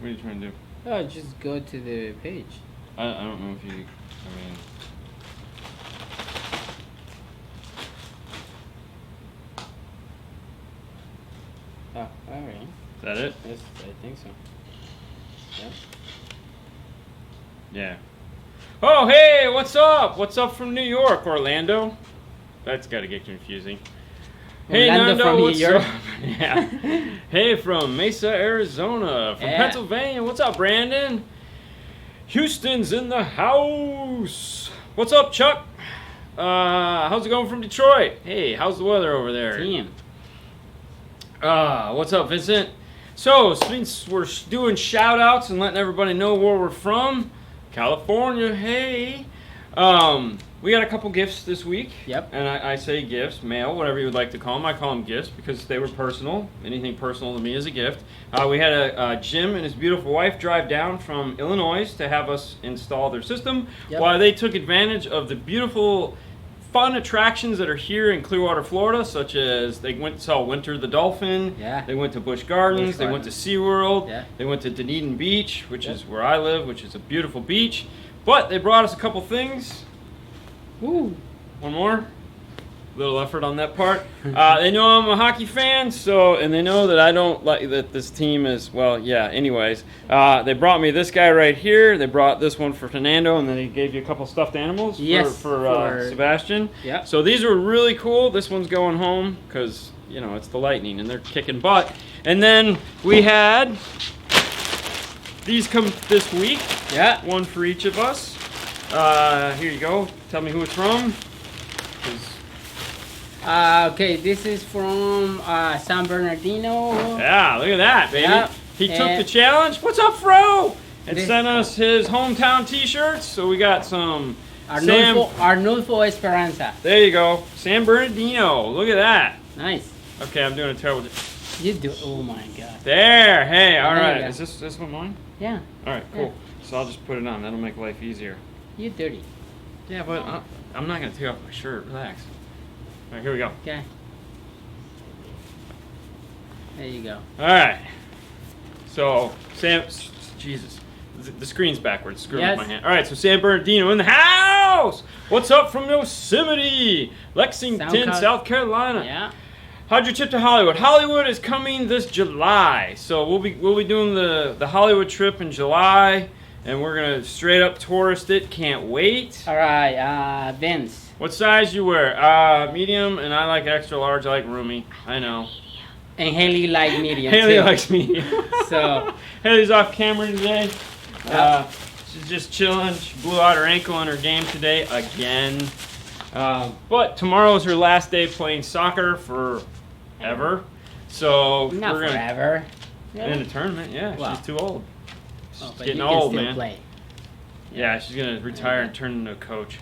What are you trying to do? Oh, just go to the page. I don't know if you. I mean. Oh, alright. Is that it? Yes, I think so. Yep. Yeah. Oh, hey, what's up? What's up from New York, Orlando? That's got to get confusing. Hey, Orlando Nando, from New what's York? up? Yeah. Hey, from Mesa, Arizona. From Yeah. Pennsylvania. What's up, Brandon? Houston's in the house. What's up, Chuck? How's it going from Detroit? Hey, how's the weather over there? Team. What's up, Vincent? So, since we're doing shout outs and letting everybody know where we're from, California, hey. We got a couple gifts this week. Yep. And I say gifts, mail, whatever you would like to call them. I call them gifts because they were personal. Anything personal to me is a gift. We had a Jim and his beautiful wife drive down from Illinois to have us install their system. Yep. While they took advantage of the beautiful fun attractions that are here in Clearwater, Florida, such as they went and saw Winter the Dolphin. Yeah. They went to Busch Gardens. They went to SeaWorld. Yeah. They went to Dunedin Beach, which Yep. is where I live, which is a beautiful beach. But they brought us a couple things. Woo. One more. Little effort on that part. They know I'm a hockey fan, and they know that I don't like that this team is, well, yeah, anyways. They brought me this guy right here. They brought this one for Fernando, and then they gave you a couple stuffed animals Yes, for Sebastian. Yeah. So these are really cool. This one's going home because, it's the Lightning, and they're kicking butt. And then we had these come this week. Yeah. One for each of us. Here you go. Tell me who it's from. 'Cause Okay, this is from San Bernardino. yeah, look at that, baby. Yeah, He took and- the challenge. What's up, Fro? And This- sent us his hometown T-shirts. So we got some Arnulfo Esperanza. There you go, San Bernardino. Look at that. Nice. Okay, I'm doing a terrible. You do. Oh my god. There. Hey, all There you right. go. Is this one mine? Yeah. All right, cool. So I'll just put it on. That'll make life easier. You dirty. Yeah, but I'm not gonna take off my shirt. Relax. All right, here we go. Okay. There you go. All right. So Sam, Jesus, the screen's backwards. Screw Yes. with my hand. All right. So San Bernardino in the house. What's up from Yosemite, Lexington, South Carolina? Yeah. How'd your trip to Hollywood? Hollywood is coming this July, so we'll be doing the Hollywood trip in July, and we're gonna straight up tourist it. Can't wait. All right. Vince. What size you wear? Medium, and I like extra large. I like roomy. I know. And Haley like medium. Haley too. likes medium. So. Haley's off camera today. Yep. She's just chilling. She blew out her ankle in her game today again. But tomorrow is her last day playing soccer forever. So Not we're gonna forever. in a tournament. Yeah, Wow. she's too old. She's Oh, but getting you can old, still man. Play. Yeah, she's gonna retire and turn into a coach.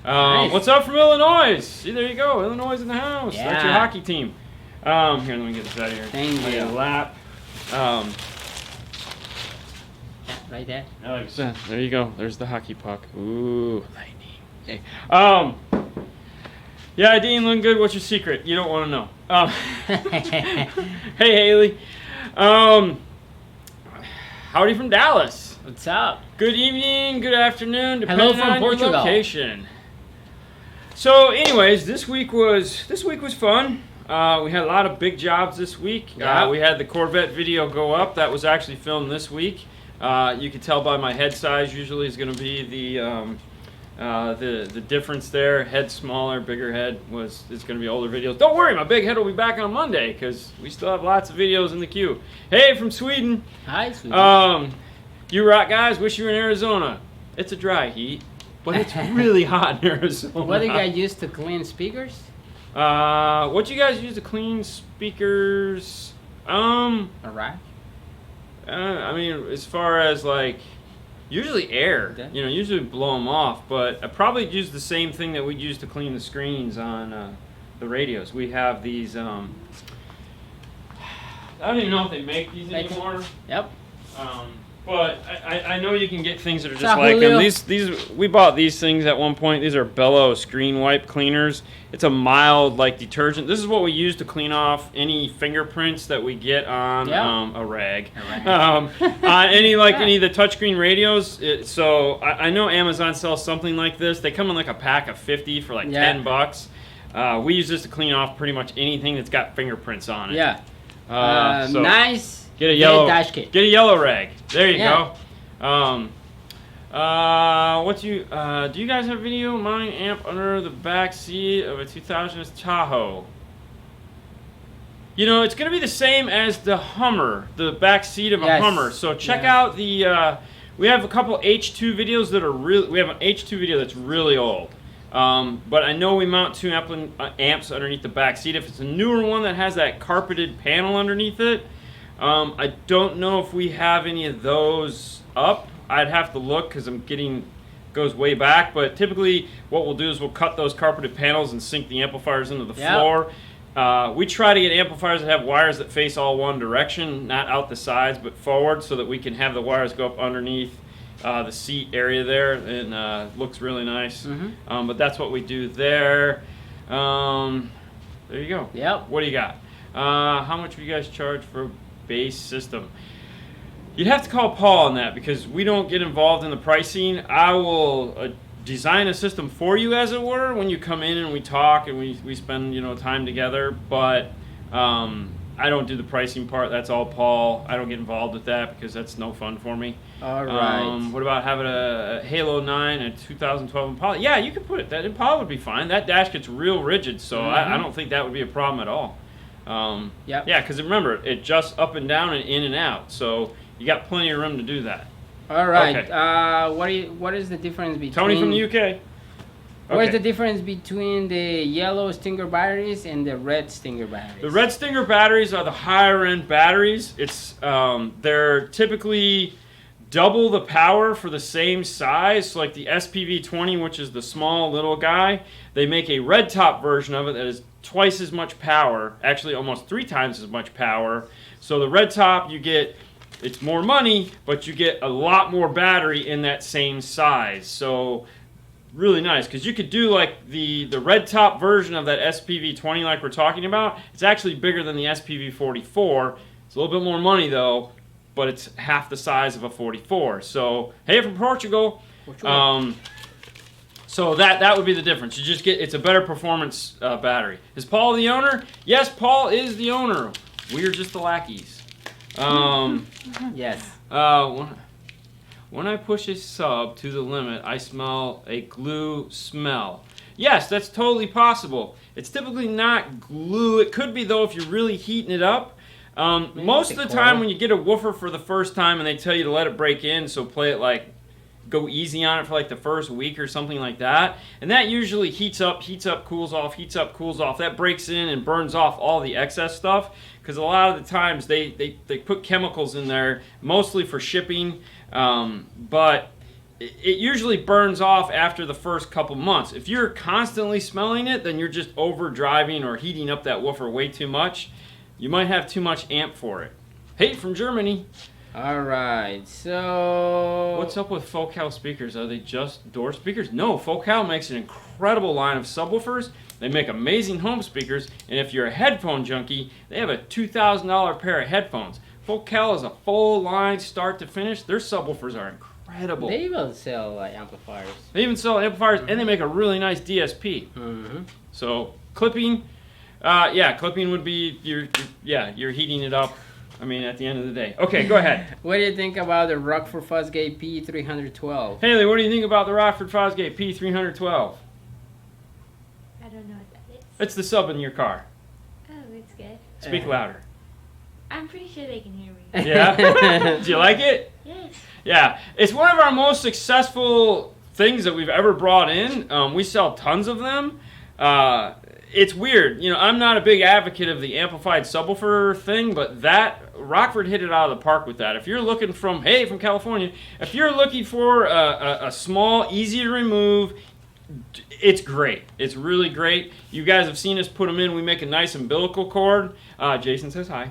Nice. What's up from Illinois? See, there you go. Illinois in the house. That's your Yeah. hockey team. Here, let me get this out of here. Thank I got you. a lap. Yeah, right there. There you go. There's the hockey puck. Ooh, lightning. Okay. Yeah, Dean, looking good. What's your secret? You don't want to know. Hey, Haley. Howdy from Dallas. What's up? Good evening, good afternoon, Hello depending from on your Portugal. location. So, anyways, this week was fun. We had a lot of big jobs this week. Yeah. We had the Corvette video go up. That was actually filmed this week. You could tell by my head size. Usually, is going to be the difference there. Head smaller, bigger head is going to be older videos. Don't worry, my big head will be back on Monday because we still have lots of videos in the queue. Hey, from Sweden. Hi, sweetie. You rock, guys. Wish you were in Arizona. It's a dry heat, but it's really hot in Arizona. What do you guys use to clean speakers? What you guys use to clean speakers? A rack? I mean, as far as like, usually air. Okay. Usually blow them off, but I probably use the same thing that we use to clean the screens on the radios. We have these. I don't even know if they make these anymore. Yep. But I know you can get things that are just What's up, like them. Julio? These we bought these things at one point. These are Bello screen wipe cleaners. It's a mild like detergent. This is what we use to clean off any fingerprints that we get on Yep. a rag. A rag. On any of the touchscreen radios. So I know Amazon sells something like this. They come in like a pack of 50 for like Yeah. $10. We use this to clean off pretty much anything that's got fingerprints on it. Yeah. So Nice. get a yellow dash kit. Get a yellow rag. There you Yeah. go. Do you guys have video? Mine amp under the back seat of a 2000 Tahoe. You know, it's going to be the same as the Hummer, the back seat of a Yes. Hummer. So check Yeah. out the. We have a couple H2 videos that are really. We have an H2 video that's really old. But I know we mount two amps underneath the back seat. If it's a newer one that has that carpeted panel underneath it, I don't know if we have any of those up. I'd have to look because goes way back. But typically, what we'll do is we'll cut those carpeted panels and sink the amplifiers into the Yep. floor. We try to get amplifiers that have wires that face all one direction, not out the sides, but forward, so that we can have the wires go up underneath the seat area there, and looks really nice. Mhm. But that's what we do there. There you go. Yep. What do you got? How much do you guys charge for a bass system? You'd have to call Paul on that because we don't get involved in the pricing. I will design a system for you, as it were, when you come in and we talk and we spend time together. But I don't do the pricing part. That's all Paul. I don't get involved with that because that's no fun for me. All right. What about having a Halo 9 and 2012 Impala? Yeah, you could put it. That Impala would be fine. That dash gets real rigid, so I don't think that would be a problem at all. Yep. Yeah, because remember, it adjusts up and down and in and out, so you got plenty of room to do that. All right. Okay. What is the difference between Tony from the UK. What is Okay. the difference between the yellow Stinger batteries and the red Stinger batteries? The Red Stinger batteries are the higher end batteries. They're typically double the power for the same size. So like the SPV20, which is the small little guy, they make a red top version of it that is twice as much power, actually almost 3 times as much power. So the red top, it's more money, but you get a lot more battery in that same size. So really nice, because you could do like the red top version of that SPV20 like we're talking about. It's actually bigger than the SPV44. It's a little bit more money though, but it's half the size of a 44. So hey, from Portugal. So that would be the difference. It's a better performance battery. Is Paul the owner? Yes, Paul is the owner. We're just the lackeys. Yes. When I push a sub to the limit, I smell a glue smell. Yes, that's totally possible. It's typically not glue. It could be, though, if you're really heating it up. Most of the time when you get a woofer for the first time and they tell you to let it break in, so play it like, go easy on it for like the first week or something like that. And that usually heats up, cools off, heats up, cools off. That breaks in and burns off all the excess stuff. Because a lot of the times they put chemicals in there, mostly for shipping. But it usually burns off after the first couple months. If you're constantly smelling it, then you're just overdriving or heating up that woofer way too much. You might have too much amp for it. Hey, from Germany. All right. So What's up with Focal speakers? Are they just door speakers? No, Focal makes an incredible line of subwoofers. They make amazing home speakers, and if you're a headphone junkie, they have a $2,000 pair of headphones. Focal is a full line start to finish. Their subwoofers are incredible. they will sell amplifiers. They even sell amplifiers, and they make a really nice DSP. Mm-hmm. So clipping, clipping would be you're heating it up. I mean, at the end of the day. Okay, go ahead. What do you think about the Rockford Fosgate P312? Haley, what do you think about the Rockford Fosgate P312? I don't know what that is. It's the sub in your car. Oh, it's good. Speak louder. I'm pretty sure they can hear me. Yeah? Do you like it? Yes. Yeah. It's one of our most successful things that we've ever brought in. We sell tons of them. It's weird. I'm not a big advocate of the amplified subwoofer thing, but Rockford hit it out of the park with that. If you're looking from California, if you're looking for a small, easy to remove, it's great. It's really great. You guys have seen us put them in. We make a nice umbilical cord. Jason says hi.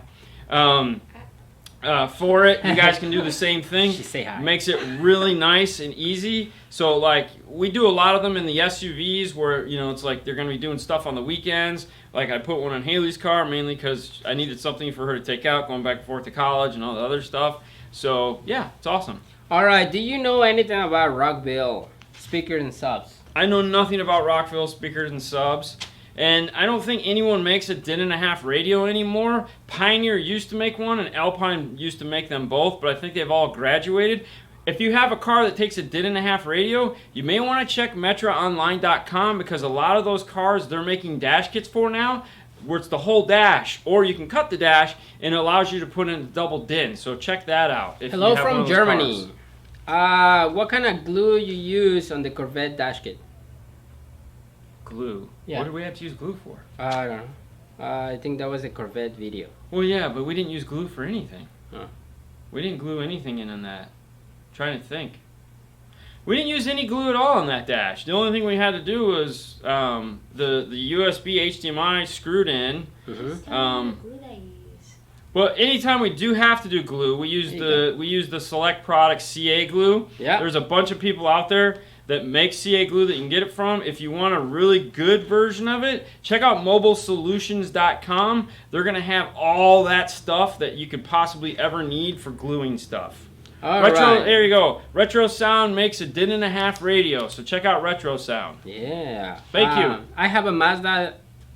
for it. You guys can do the same thing. She say hi. Makes it really nice and easy. So like we do a lot of them in the SUVs where it's like they're gonna be doing stuff on the weekends. Like I put one on Haley's car mainly because I needed something for her to take out going back and forth to college and all the other stuff. So yeah, it's awesome. All right. Do you know anything about Rockville speakers and subs? I know nothing about Rockville speakers and subs. And I don't think anyone makes a DIN and a half radio anymore. Pioneer used to make one, and Alpine used to make them both, but I think they've all graduated. If you have a car that takes a DIN and a half radio, you may want to check MetraOnline.com because a lot of those cars they're making dash kits for now, where it's the whole dash, or you can cut the dash, and it allows you to put in a double DIN. So check that out. If Hello you have one from of those Germany. cars. What kind of glue you use on the Corvette dash kit? Glue. Yeah. What do we have to use glue for? I don't know. I think that was a Corvette video. Well, yeah, but we didn't use glue for anything. Huh. We didn't glue anything in on that. Trying to think. We didn't use any glue at all on that dash. The only thing we had to do was the USB HDMI screwed in. Mm-hmm. Um, Glue that you use. Well, anytime we do have to do glue, we use the Select Products CA glue. Yeah. There's a bunch of people out there that make CA glue that you can get it from. If you want a really good version of it, check out mobilesolutions.com. They're going to have all that stuff that you could possibly ever need for gluing stuff. All Retro, right. there you go. Retro Sound makes a DIN and a half radio, so check out Retro Sound. Yeah. Thank you. I have a Mazda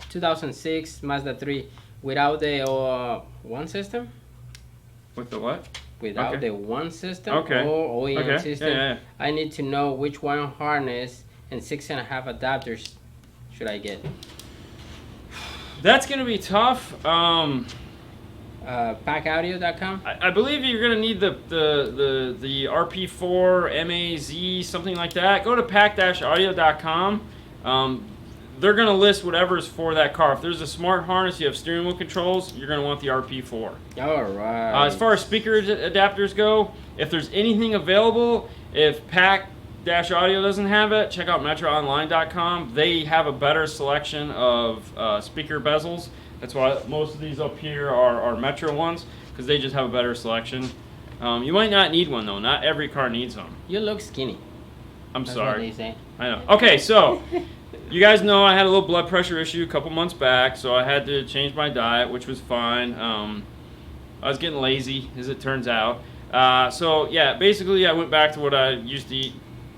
2006 Mazda 3 without the one system. With the what? Without Okay. the one system Okay. or OEM Okay. system. Yeah. I need to know which one harness and 6.5 adapters should I get. That's going to be tough. Packaudio.com. I believe you're going to need the RP4 MAZ, something like that. Go to pack-audio.com. They're going to list whatever's for that car. If there's a smart harness, you have steering wheel controls, you're going to want the RP4. All right. As far as speaker adapters go, if there's anything available, if Pack-Audio doesn't have it, check out MetraOnline.com. They have a better selection of speaker bezels. That's why most of these up here are Metra ones, because they just have a better selection. You might not need one, though. Not every car needs them. You look skinny. I'm That's sorry. what they say. I know. Okay, so you guys know I had a little blood pressure issue a couple months back, so I had to change my diet, which was fine. I was getting lazy, as it turns out. So yeah, basically I went back to what I used to eat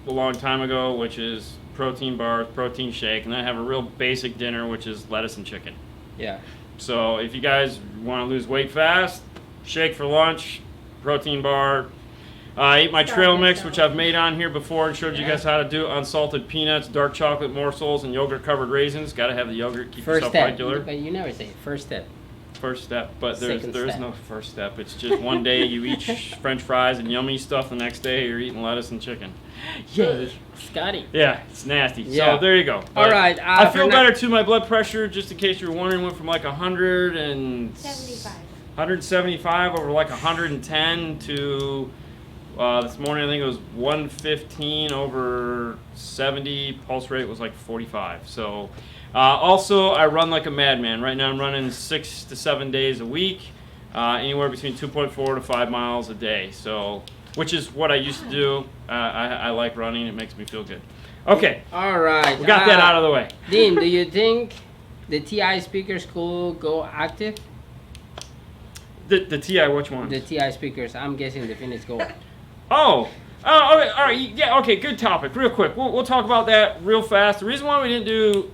a long time ago, which is protein bars, protein shake, and then I have a real basic dinner, which is lettuce and chicken. Yeah. So if you guys want to lose weight fast, shake for lunch, protein bar. I ate my trail mix, which I've made on here before and showed you guys how to do. Unsalted peanuts, dark chocolate morsels, and yogurt-covered raisins. Got to have the yogurt. Keep First yourself step. regular. But you never say first step. First step, but Second there's step. no first step. It's just one day you eat French fries and yummy stuff. The next day you're eating lettuce and chicken. Yay, Scotty. Yeah, it's nasty. Yeah. So there you go. All But right. I feel for better too. My blood pressure, just in case you're wondering, went from like 75. 175 over like 110 to this morning I think it was 115 over 70. Pulse rate was like 45. So also I run like a madman. Right now I'm running 6 to 7 days a week, anywhere between 2.4 to 5 miles a day. So which is what I used to do. I like running. It makes me feel good. Okay, All right. we got that out of the way. Dean, do you think the TI speakers could go active? The TI, which one? The TI speakers, I'm guessing the Phoenix Gold. Oh, okay, all right, yeah, okay, good topic. Real quick, we'll talk about that real fast. The reason why we didn't do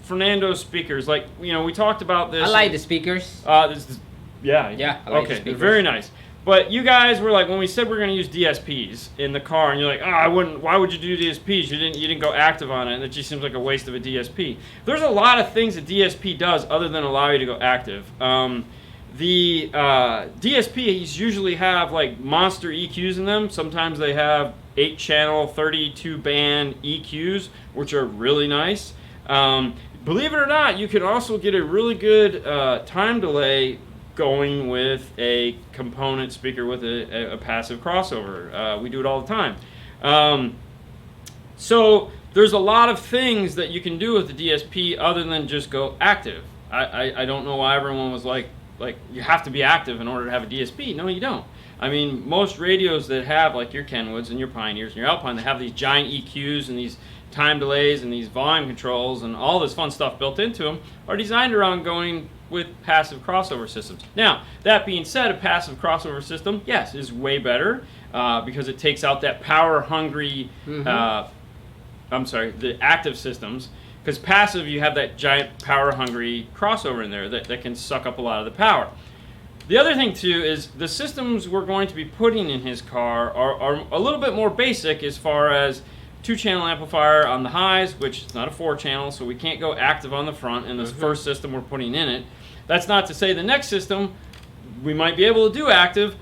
Fernando's speakers, like we talked about this. I like the speakers. Yeah, Yeah, I like the okay, they're speakers. very nice. But you guys were like, when we said we're going to use DSPs in the car, and you're like, I wouldn't. Why would you do DSPs? You didn't go active on it, and it just seems like a waste of a DSP. There's a lot of things a DSP does other than allow you to go active. The DSPs usually have like monster EQs in them. Sometimes they have 8-channel, 32-band EQs, which are really nice. Believe it or not, you can also get a really good time delay going with a component speaker with a passive crossover. We do it all the time. So there's a lot of things that you can do with the DSP other than just go active. I don't know why everyone was like, like you have to be active in order to have a DSP. No, you don't. I mean, most radios that have, like your Kenwoods and your Pioneers and your Alpine, that have these giant EQs and these time delays and these volume controls and all this fun stuff built into them, are designed around going with passive crossover systems. Now, that being said, a passive crossover system, yes, is way better because it takes out that power-hungry, the active systems. Because passive, you have that giant power-hungry crossover in there that can suck up a lot of the power. The other thing, too, is the systems we're going to be putting in his car are a little bit more basic as far as 2-channel amplifier on the highs, which is not a 4-channel, so we can't go active on the front in this first system we're putting in it. That's not to say the next system, we might be able to do active.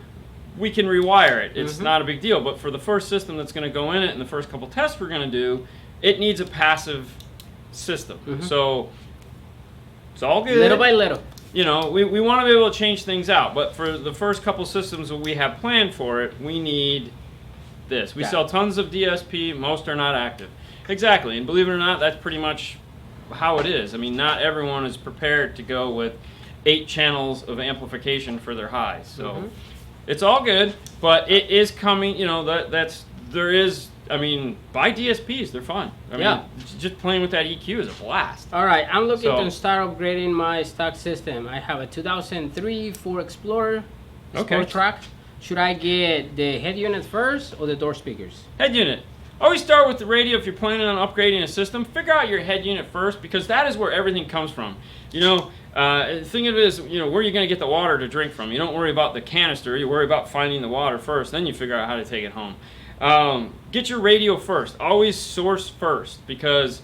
We can rewire it. It's not a big deal. But for the first system that's going to go in it and the first couple tests we're going to do, it needs a passive system. So it's all good. Little by little. You know, we want to be able to change things out, but for the first couple systems that we have planned for it, we need this. We sell tons of DSP, most are not active. Exactly, and believe it or not, that's pretty much how it is. I mean, not everyone is prepared to go with 8 channels of amplification for their highs. So it's all good, but it is coming, you know, I mean, buy DSPs, they're fun. I mean, just playing with that EQ is a blast. All right, I'm looking to start upgrading my stock system. I have a 2003 Ford Explorer Sport Track. Should I get the head unit first or the door speakers? Head unit. Always start with the radio if you're planning on upgrading a system. Figure out your head unit first because that is where everything comes from. You know, think of it as, you know, where you're going to get the water to drink from. You don't worry about the canister. You worry about finding the water first. Then you figure out how to take it home. Get your radio first. Always source first because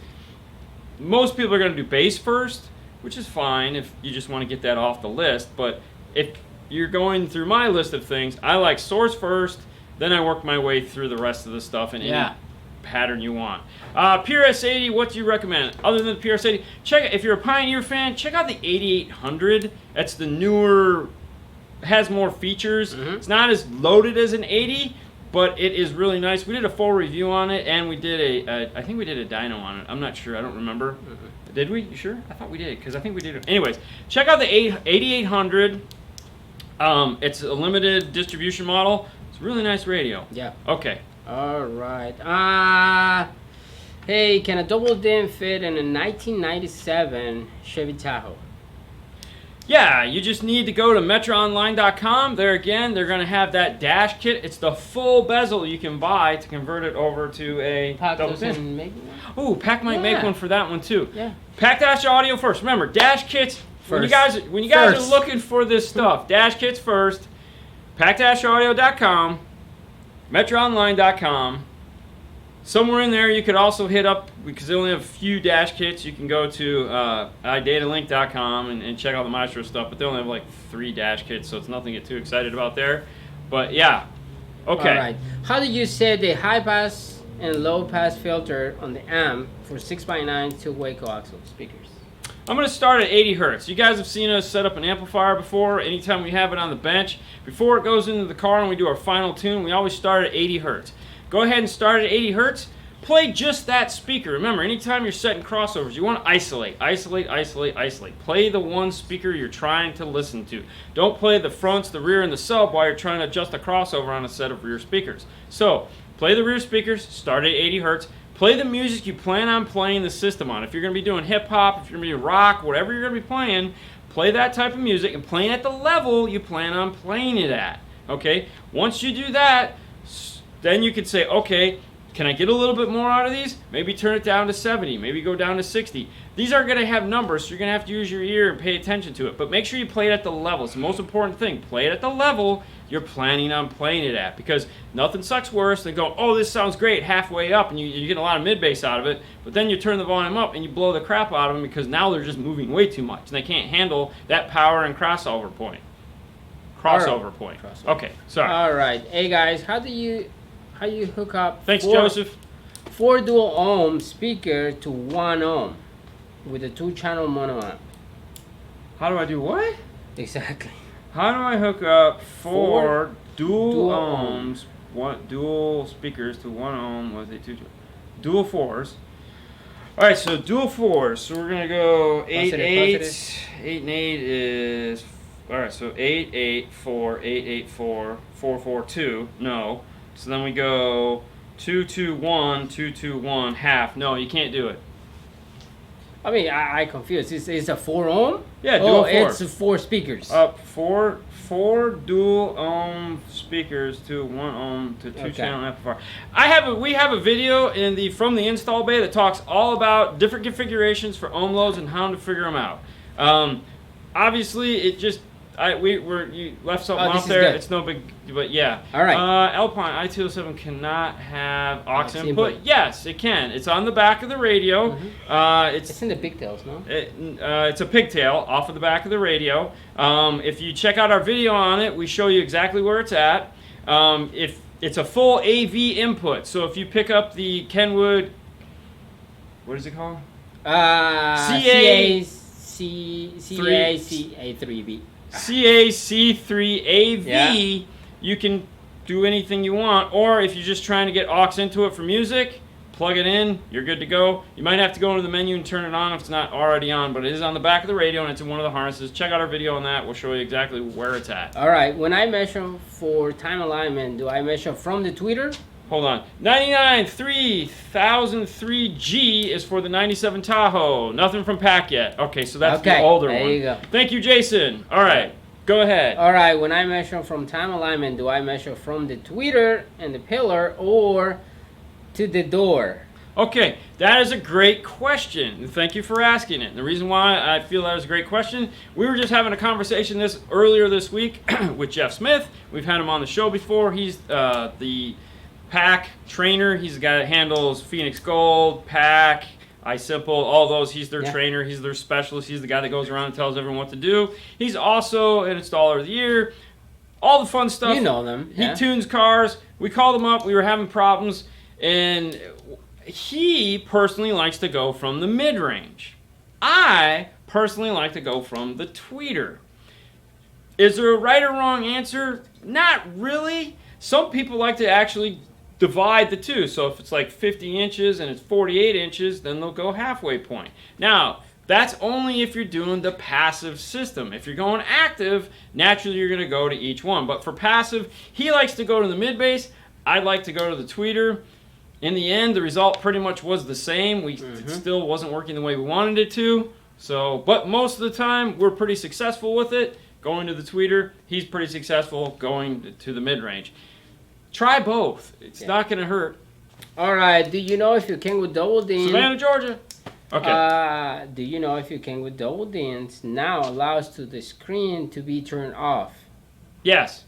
most people are going to do bass first, which is fine if you just want to get that off the list. But if you're going through my list of things, I like source first, then I work my way through the rest of the stuff in any pattern you want. PRS-80, what do you recommend? Other than the PRS-80, if you're a Pioneer fan, check out the 8800. That's the newer, has more features. It's not as loaded as an 80, but it is really nice. We did a full review on it, and we did I think we did a dyno on it. I'm not sure. I don't remember. Did we? You sure? I thought we did, because I think we did it. Anyways, check out the 8800. It's a limited distribution model. It's a really nice radio. Yeah. Okay. All right. Hey, can a double DIN fit in a 1997 Chevy Tahoe? Yeah, you just need to go to metroonline.com. There again, they're going to have that dash kit. It's the full bezel you can buy to convert it over to a double DIN. Ooh, Pack might make one for that one too. Yeah. Pack Dash Audio first. Remember, dash kits. When you guys are looking for this stuff, dash kits first. PackDashAudio.com, MetroOnline.com. Somewhere in there, you could also hit up, because they only have a few dash kits, you can go to iDataLink.com and check out the Maestro stuff, but they only have like 3 dash kits, so it's nothing to get too excited about there. But yeah, okay. All right. How do you set the high pass and low pass filter on the amp for 6x9 two-way coaxial speakers? I'm going to start at 80 hertz. You guys have seen us set up an amplifier before. Anytime we have it on the bench, before it goes into the car and we do our final tune, we always start at 80 hertz. Go ahead and start at 80 hertz. Play just that speaker. Remember, anytime you're setting crossovers, you want to isolate. Play the one speaker you're trying to listen to. Don't play the fronts, the rear, and the sub while you're trying to adjust a crossover on a set of rear speakers. So, play the rear speakers, start at 80 hertz. Play the music you plan on playing the system on. If you're going to be doing hip-hop, if you're going to be rock, whatever you're going to be playing, play that type of music and play it at the level you plan on playing it at. Okay? Once you do that, then you can say, okay, can I get a little bit more out of these? Maybe turn it down to 70. Maybe go down to 60. These are going to have numbers, so you're going to have to use your ear and pay attention to it. But make sure you play it at the level. It's the most important thing. Play it at the level you're planning on playing it at, because nothing sucks worse than going, oh, this sounds great halfway up, and you get a lot of mid-bass out of it, but then you turn the volume up and you blow the crap out of them because now they're just moving way too much, and they can't handle that power and crossover point. Okay, sorry. All right. Hey, guys, how you hook up Joseph. 4 dual ohm speaker to 1 ohm with a 2-channel mono amp? How do I do what? Exactly. How do I hook up 4 dual ohms, dual speakers to 1 ohm with a 2 dual 4s? All right, so dual 4s. So we're gonna go 8 8. 8 and 8 is All right, so 884, 884, 442. No. So then we go 221, 221, half. No, you can't do it. I mean, I confused. It's a 4 ohm? Yeah, dual 4. It's 4 speakers. Four dual ohm speakers to 1 ohm to 2 channel amplifier. We have a video from the install bay that talks all about different configurations for ohm loads and how to figure them out. Obviously, it just you left something out there. It's no big, but yeah. All right. Alpine i207 cannot have aux input. Yes, it can. It's on the back of the radio. Mm-hmm. It's in the pigtails, no? It's a pigtail off of the back of the radio. If you check out our video on it, we show you exactly where it's at. If it's a full AV input, so if you pick up the Kenwood, what is it called? CAC3B. CAC3AV, Yeah. You can do anything you want. Or if you're just trying to get aux into it for music, plug it in, you're good to go. You might have to go into the menu and turn it on if it's not already on, but it is on the back of the radio and it's in one of the harnesses. Check out our video on that. We'll show you exactly where it's at. All right, when I measure for time alignment, do I measure from the tweeter? Hold on. 993003G is for the 97 Tahoe. Nothing from PAC yet. Okay, so that's the older one. There you go. Thank you, Jason. All right, go ahead. All right, when I measure from time alignment, do I measure from the tweeter and the pillar or to the door? Okay, that is a great question. Thank you for asking it. And the reason why I feel that is a great question, we were just having a conversation earlier this week with Jeff Smith. We've had him on the show before. He's the PAC trainer. He's the guy that handles Phoenix Gold, PAC, iSimple, all those. He's their trainer. He's their specialist. He's the guy that goes around and tells everyone what to do. He's also an installer of the year. All the fun stuff. You know them. He tunes cars. We called him up. We were having problems. And he personally likes to go from the mid-range. I personally like to go from the tweeter. Is there a right or wrong answer? Not really. Some people like to actually divide the two. So if it's like 50 inches and it's 48 inches, then they'll go halfway point. Now, that's only if you're doing the passive system. If you're going active, naturally you're going to go to each one. But for passive, he likes to go to the mid-bass. I like to go to the tweeter. In the end, the result pretty much was the same. It still wasn't working the way we wanted it to. So, but most of the time, we're pretty successful with it. Going to the tweeter, he's pretty successful going to the mid-range. Try both. It's not going to hurt. All right. Do you know if you can with double DIN? Savannah, Georgia. Okay. Do you know if you can with double DINs now allows to the screen to be turned off? Yes.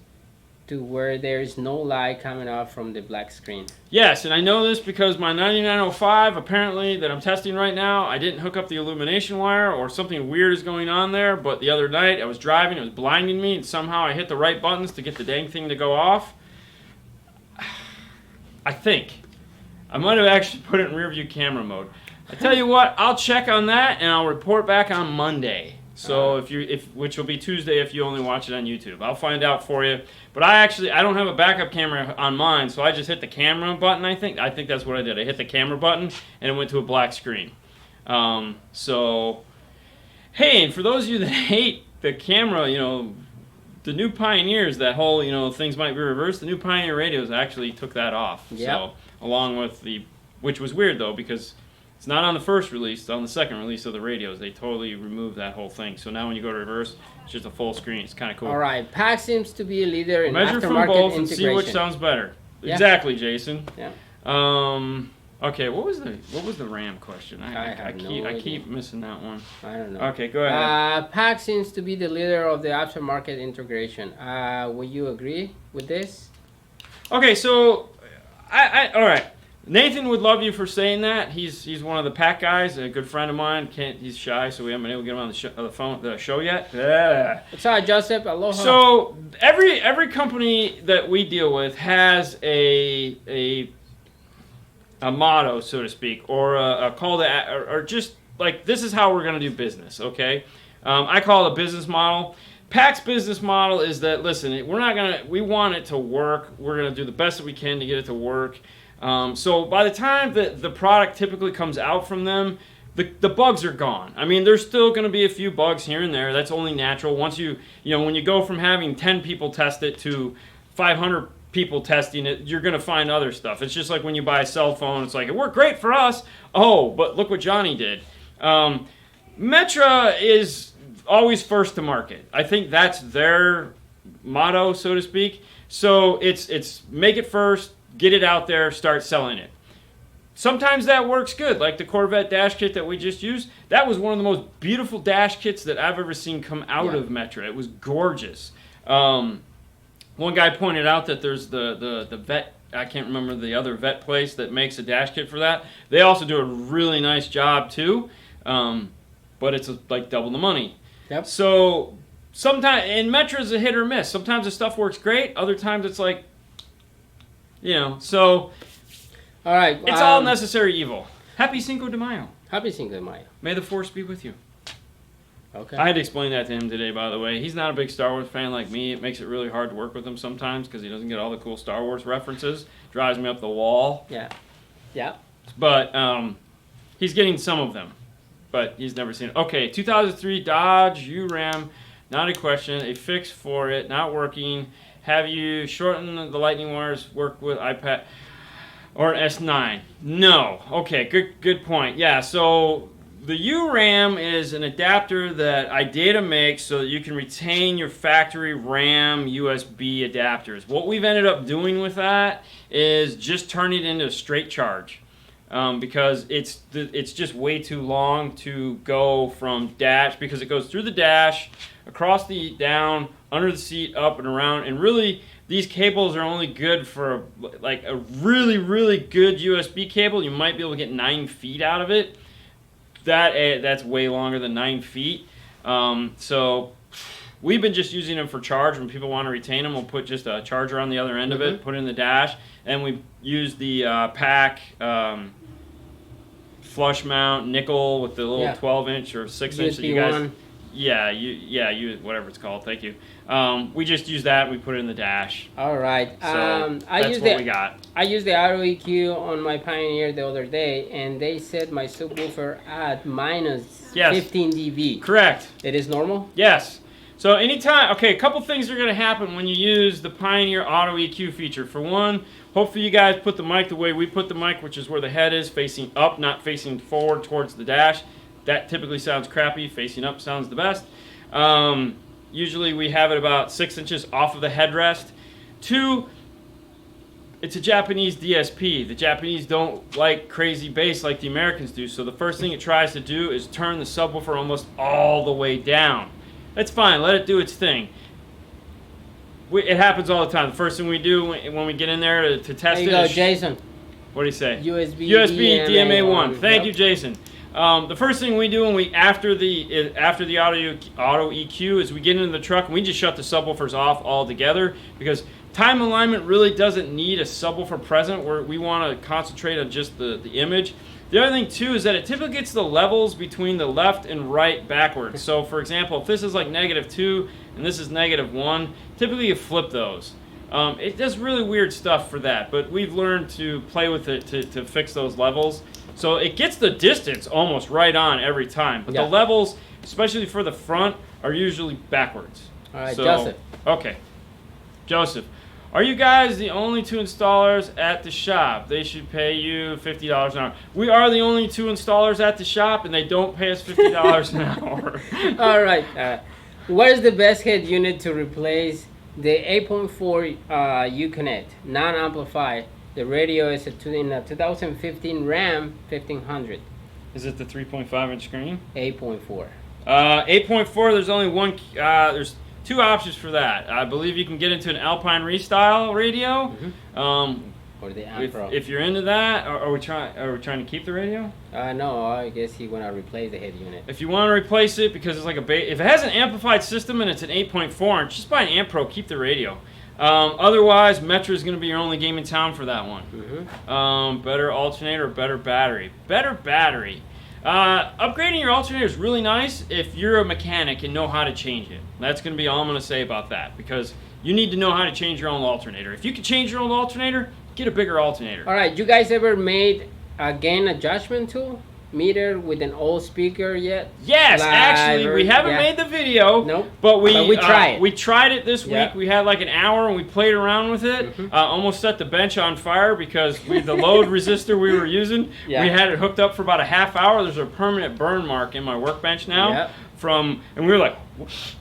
To where there is no light coming out from the black screen. Yes, and I know this because my 9905, apparently, that I'm testing right now, I didn't hook up the illumination wire or something weird is going on there, but the other night I was driving, it was blinding me, and somehow I hit the right buttons to get the dang thing to go off. I think. I might have actually put it in rear view camera mode. I tell you what, I'll check on that and I'll report back on Monday. So which will be Tuesday if you only watch it on YouTube. I'll find out for you. But I don't have a backup camera on mine, so I just hit the camera button, I think. I think that's what I did. I hit the camera button and it went to a black screen. So, hey, and for those of you that hate the camera, the new Pioneers, that whole, things might be reversed, the new Pioneer radios actually took that off. Yep. So, along with which was weird though, because it's not on the first release, it's on the second release of the radios. They totally removed that whole thing. So now when you go to reverse, it's just a full screen. It's kind of cool. All right, PAC seems to be a leader in measure aftermarket from both and integration. see which sounds better. Yeah. Exactly, Jason. Yeah. Okay, what was the RAM question? I keep missing that one. I don't know. Okay, go ahead. PAC seems to be the leader of the aftermarket integration. Would you agree with this? Okay, so all right. Nathan would love you for saying that. He's one of the PAC guys, a good friend of mine. He's shy, so we haven't been able to get him on the show yet. Yeah. What's up, Joseph? Aloha. So every company that we deal with has a motto, so to speak, or a call to, or just like, this is how we're going to do business, okay? I call it a business model. PAC's business model is that, listen, we want it to work. We're going to do the best that we can to get it to work. So by the time that the product typically comes out from them, the bugs are gone. I mean, there's still going to be a few bugs here and there. That's only natural. Once when you go from having 10 people test it to 500 people testing it, you're going to find other stuff. It's just like when you buy a cell phone. It's like, it worked great for us. Oh, but look what Johnny did. Metra is always first to market. I think that's their motto, so to speak. So it's make it first, get it out there, start selling it. Sometimes that works good, like the Corvette dash kit that we just used. That was one of the most beautiful dash kits that I've ever seen come out of Metra. It was gorgeous. One guy pointed out that there's the Vet, I can't remember the other Vet place that makes a dash kit for that. They also do a really nice job too, but it's like double the money. Yep. So sometimes, and Metra is a hit or miss. Sometimes the stuff works great. Other times it's like, so... All right. It's all necessary evil. Happy Cinco de Mayo. Happy Cinco de Mayo. May the Force be with you. Okay. I had to explain that to him today, by the way. He's not a big Star Wars fan like me. It makes it really hard to work with him sometimes because he doesn't get all the cool Star Wars references. Drives me up the wall. Yeah. Yeah. But he's getting some of them. But he's never seen it. Okay, 2003 Dodge URAM. Not a question. A fix for it. Not working. Have you shortened the lightning wires? Work with iPad? Or an S9? No. Okay, good point. Yeah, so the URAM is an adapter that iData makes so that you can retain your factory RAM USB adapters. What we've ended up doing with that is just turn it into a straight charge because it's just way too long to go from dash, because it goes through the dash, across the down, under the seat, up and around, and really these cables are only good for like a really, really good USB cable. You might be able to get 9 feet out of it. That's way longer than 9 feet. So we've been just using them for charge. When people want to retain them, we'll put just a charger on the other end of it, put it in the dash, and we use the PAC flush mount nickel with the little 12-inch or 6-inch that you guys... one. You whatever it's called. Thank you. We just use that. We put it in the dash. All right. So that's what we got. I used the auto EQ on my Pioneer the other day, and they set my subwoofer at minus 15 dB. Correct. It is normal? Yes. So anytime, okay, a couple things are going to happen when you use the Pioneer Auto EQ feature. For one, hopefully you guys put the mic the way we put the mic, which is where the head is, facing up, not facing forward towards the dash. That typically sounds crappy. Facing up sounds the best. Usually we have it about 6 inches off of the headrest. Two, it's a Japanese DSP. The Japanese don't like crazy bass like the Americans do, so the first thing it tries to do is turn the subwoofer almost all the way down. That's fine. Let it do its thing. It happens all the time. The first thing we do when we get in there to test it. There you go, Jason. What do you say? USB DMA1. Thank you, Jason. The first thing we do when we after the auto EQ is we get into the truck and we just shut the subwoofers off altogether, because time alignment really doesn't need a subwoofer present, where we want to concentrate on just the image. The other thing too is that it typically gets the levels between the left and right backwards. So for example, if this is like -2 and this is -1, typically you flip those. It does really weird stuff for that, but we've learned to play with it to fix those levels. So it gets the distance almost right on every time. But the levels, especially for the front, are usually backwards. All right, Joseph. Okay. Joseph, are you guys the only 2 installers at the shop? They should pay you $50 an hour. We are the only 2 installers at the shop, and they don't pay us $50 an hour. All right. What is the best head unit to replace the 8.4 Uconnect, non-amplified? The radio is in a 2015 Ram 1500. Is it the 3.5-inch screen? 8.4. 8.4, there's only one, there's 2 options for that. I believe you can get into an Alpine Restyle radio. Or the Ampro. If you're into that, are we trying to keep the radio? No, I guess you want to replace the head unit. If you want to replace it because it's like if it has an amplified system and it's an 8.4-inch, just buy an Ampro, keep the radio. Otherwise, Metra is going to be your only game in town for that one. Better alternator, better battery. Better battery. Upgrading your alternator is really nice if you're a mechanic and know how to change it. That's going to be all I'm going to say about that, because you need to know how to change your own alternator. If you can change your own alternator, get a bigger alternator. All right, you guys ever made a gain adjustment tool? meter with an old speaker yet? Yes, Live actually, or- we haven't yeah. made the video. Nope. But we tried it. We tried it this Yeah. week. We had like an hour and we played around with it. Almost set the bench on fire because the load resistor we were using, Yeah. we had it hooked up for about a half hour. There's a permanent burn mark in my workbench now. Yep. And we were like,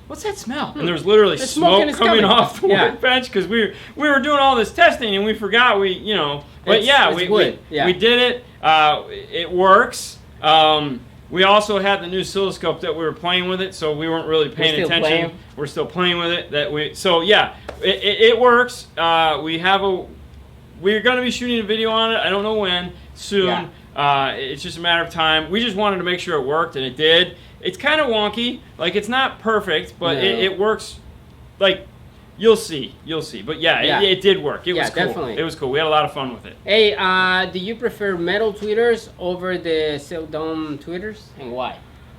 what's that smell? And there was literally The smoke smoke is coming coming. off the Yeah. workbench because we were doing all this testing and we forgot But It's we wood. Yeah. we did it. It works. We also had the new oscilloscope that we were playing with it, so we weren't really paying still attention. playing. We're still playing with it. It works. We're going to be shooting a video on it. I don't know when. Soon. It's just a matter of time. We just wanted to make sure it worked, and it did. It's kind of wonky. Like, it's not perfect, but No. it works. Like, you'll see. But Yeah. it did work. It Yeah, was cool. definitely. It was cool. We had a lot of fun with it. Hey, do you prefer metal tweeters over the Silk Dome tweeters, and why?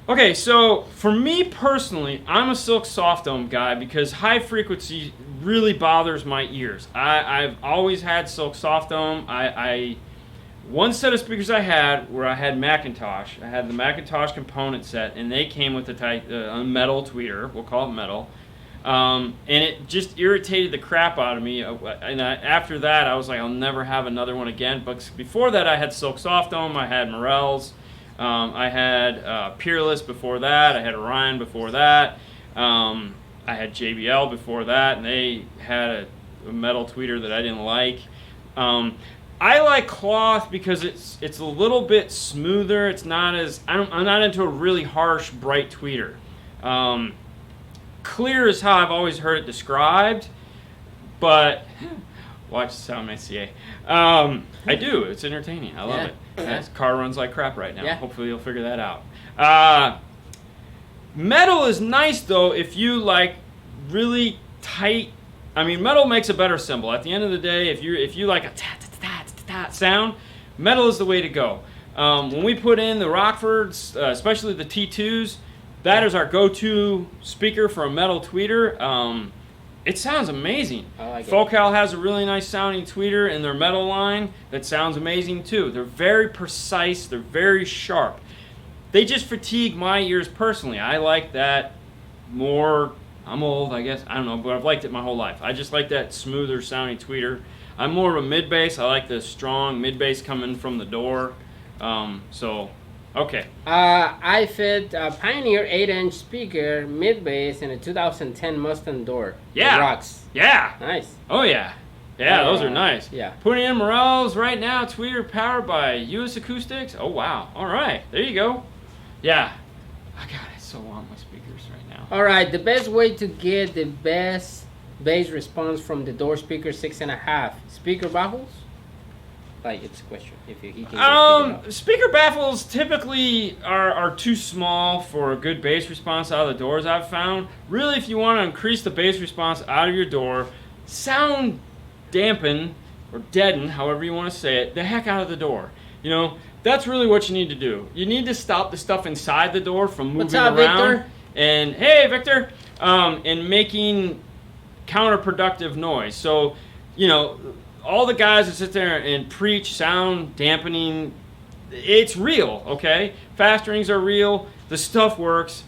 Okay, so for me personally, I'm a Silk Soft Dome guy because high frequency really bothers my ears. I've always had Silk Soft Dome. One set of speakers I had where I had Macintosh. I had the Macintosh component set, and they came with a metal tweeter. We'll call it metal. And it just irritated the crap out of me. After that, I was like, I'll never have another one again. But before that, I had Silk Soft Dome. I had Morels. I had Peerless before that. I had Orion before that. I had JBL before that, and they had a metal tweeter that I didn't like. I like cloth because it's a little bit smoother. It's not as I'm not into a really harsh, bright tweeter. Clear is how I've always heard it described, but watch Sound ICA. I do. It's entertaining. I love it. This car runs like crap right now. Yeah. Hopefully you'll figure that out. Metal is nice though if you like really tight. I mean, metal makes a better cymbal. At the end of the day, if you like a ta ta ta ta ta sound, metal is the way to go. When we put in the Rockfords, especially the T2s, that is our go-to speaker for a metal tweeter. It sounds amazing. I like it. Focal has a really nice sounding tweeter in their metal line that sounds amazing too. They're very precise. They're very sharp. They just fatigue my ears personally. I like that more. I'm old, I guess. I don't know, but I've liked it my whole life. I just like that smoother sounding tweeter. I'm more of a mid bass. I like the strong mid bass coming from the door. Okay. I fit a Pioneer 8-inch speaker mid bass in a 2010 Mustang door. Yeah. It rocks. Yeah. Nice. Oh yeah. Yeah, those are nice. Yeah. Putting in Morels right now, tweeter powered by US Acoustics. Oh wow. All right. There you go. Yeah. Oh, God, I so want my speakers right now. All right. The best way to get the best bass response from the door speaker 6.5 speaker baffles. Like, it's a question. If he can get speaker baffles. Speaker baffles typically are too small for a good bass response out of the doors, I've found. Really, if you want to increase the bass response out of your door, sound dampen or deaden, however you want to say it, the heck out of the door. You know, that's really what you need to do. You need to stop the stuff inside the door from moving What's up, around. Victor? And hey, Victor, and making counterproductive noise. So, you know, all the guys that sit there and preach sound dampening, it's real, okay? Fast rings are real. The stuff works.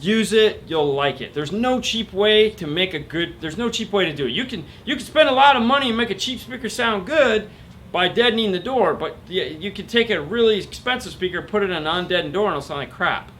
Use it, you'll like it. There's no cheap way to make there's no cheap way to do it. You can spend a lot of money and make a cheap speaker sound good by deadening the door, but you can take a really expensive speaker, put it in an undeadened door, and it'll sound like crap.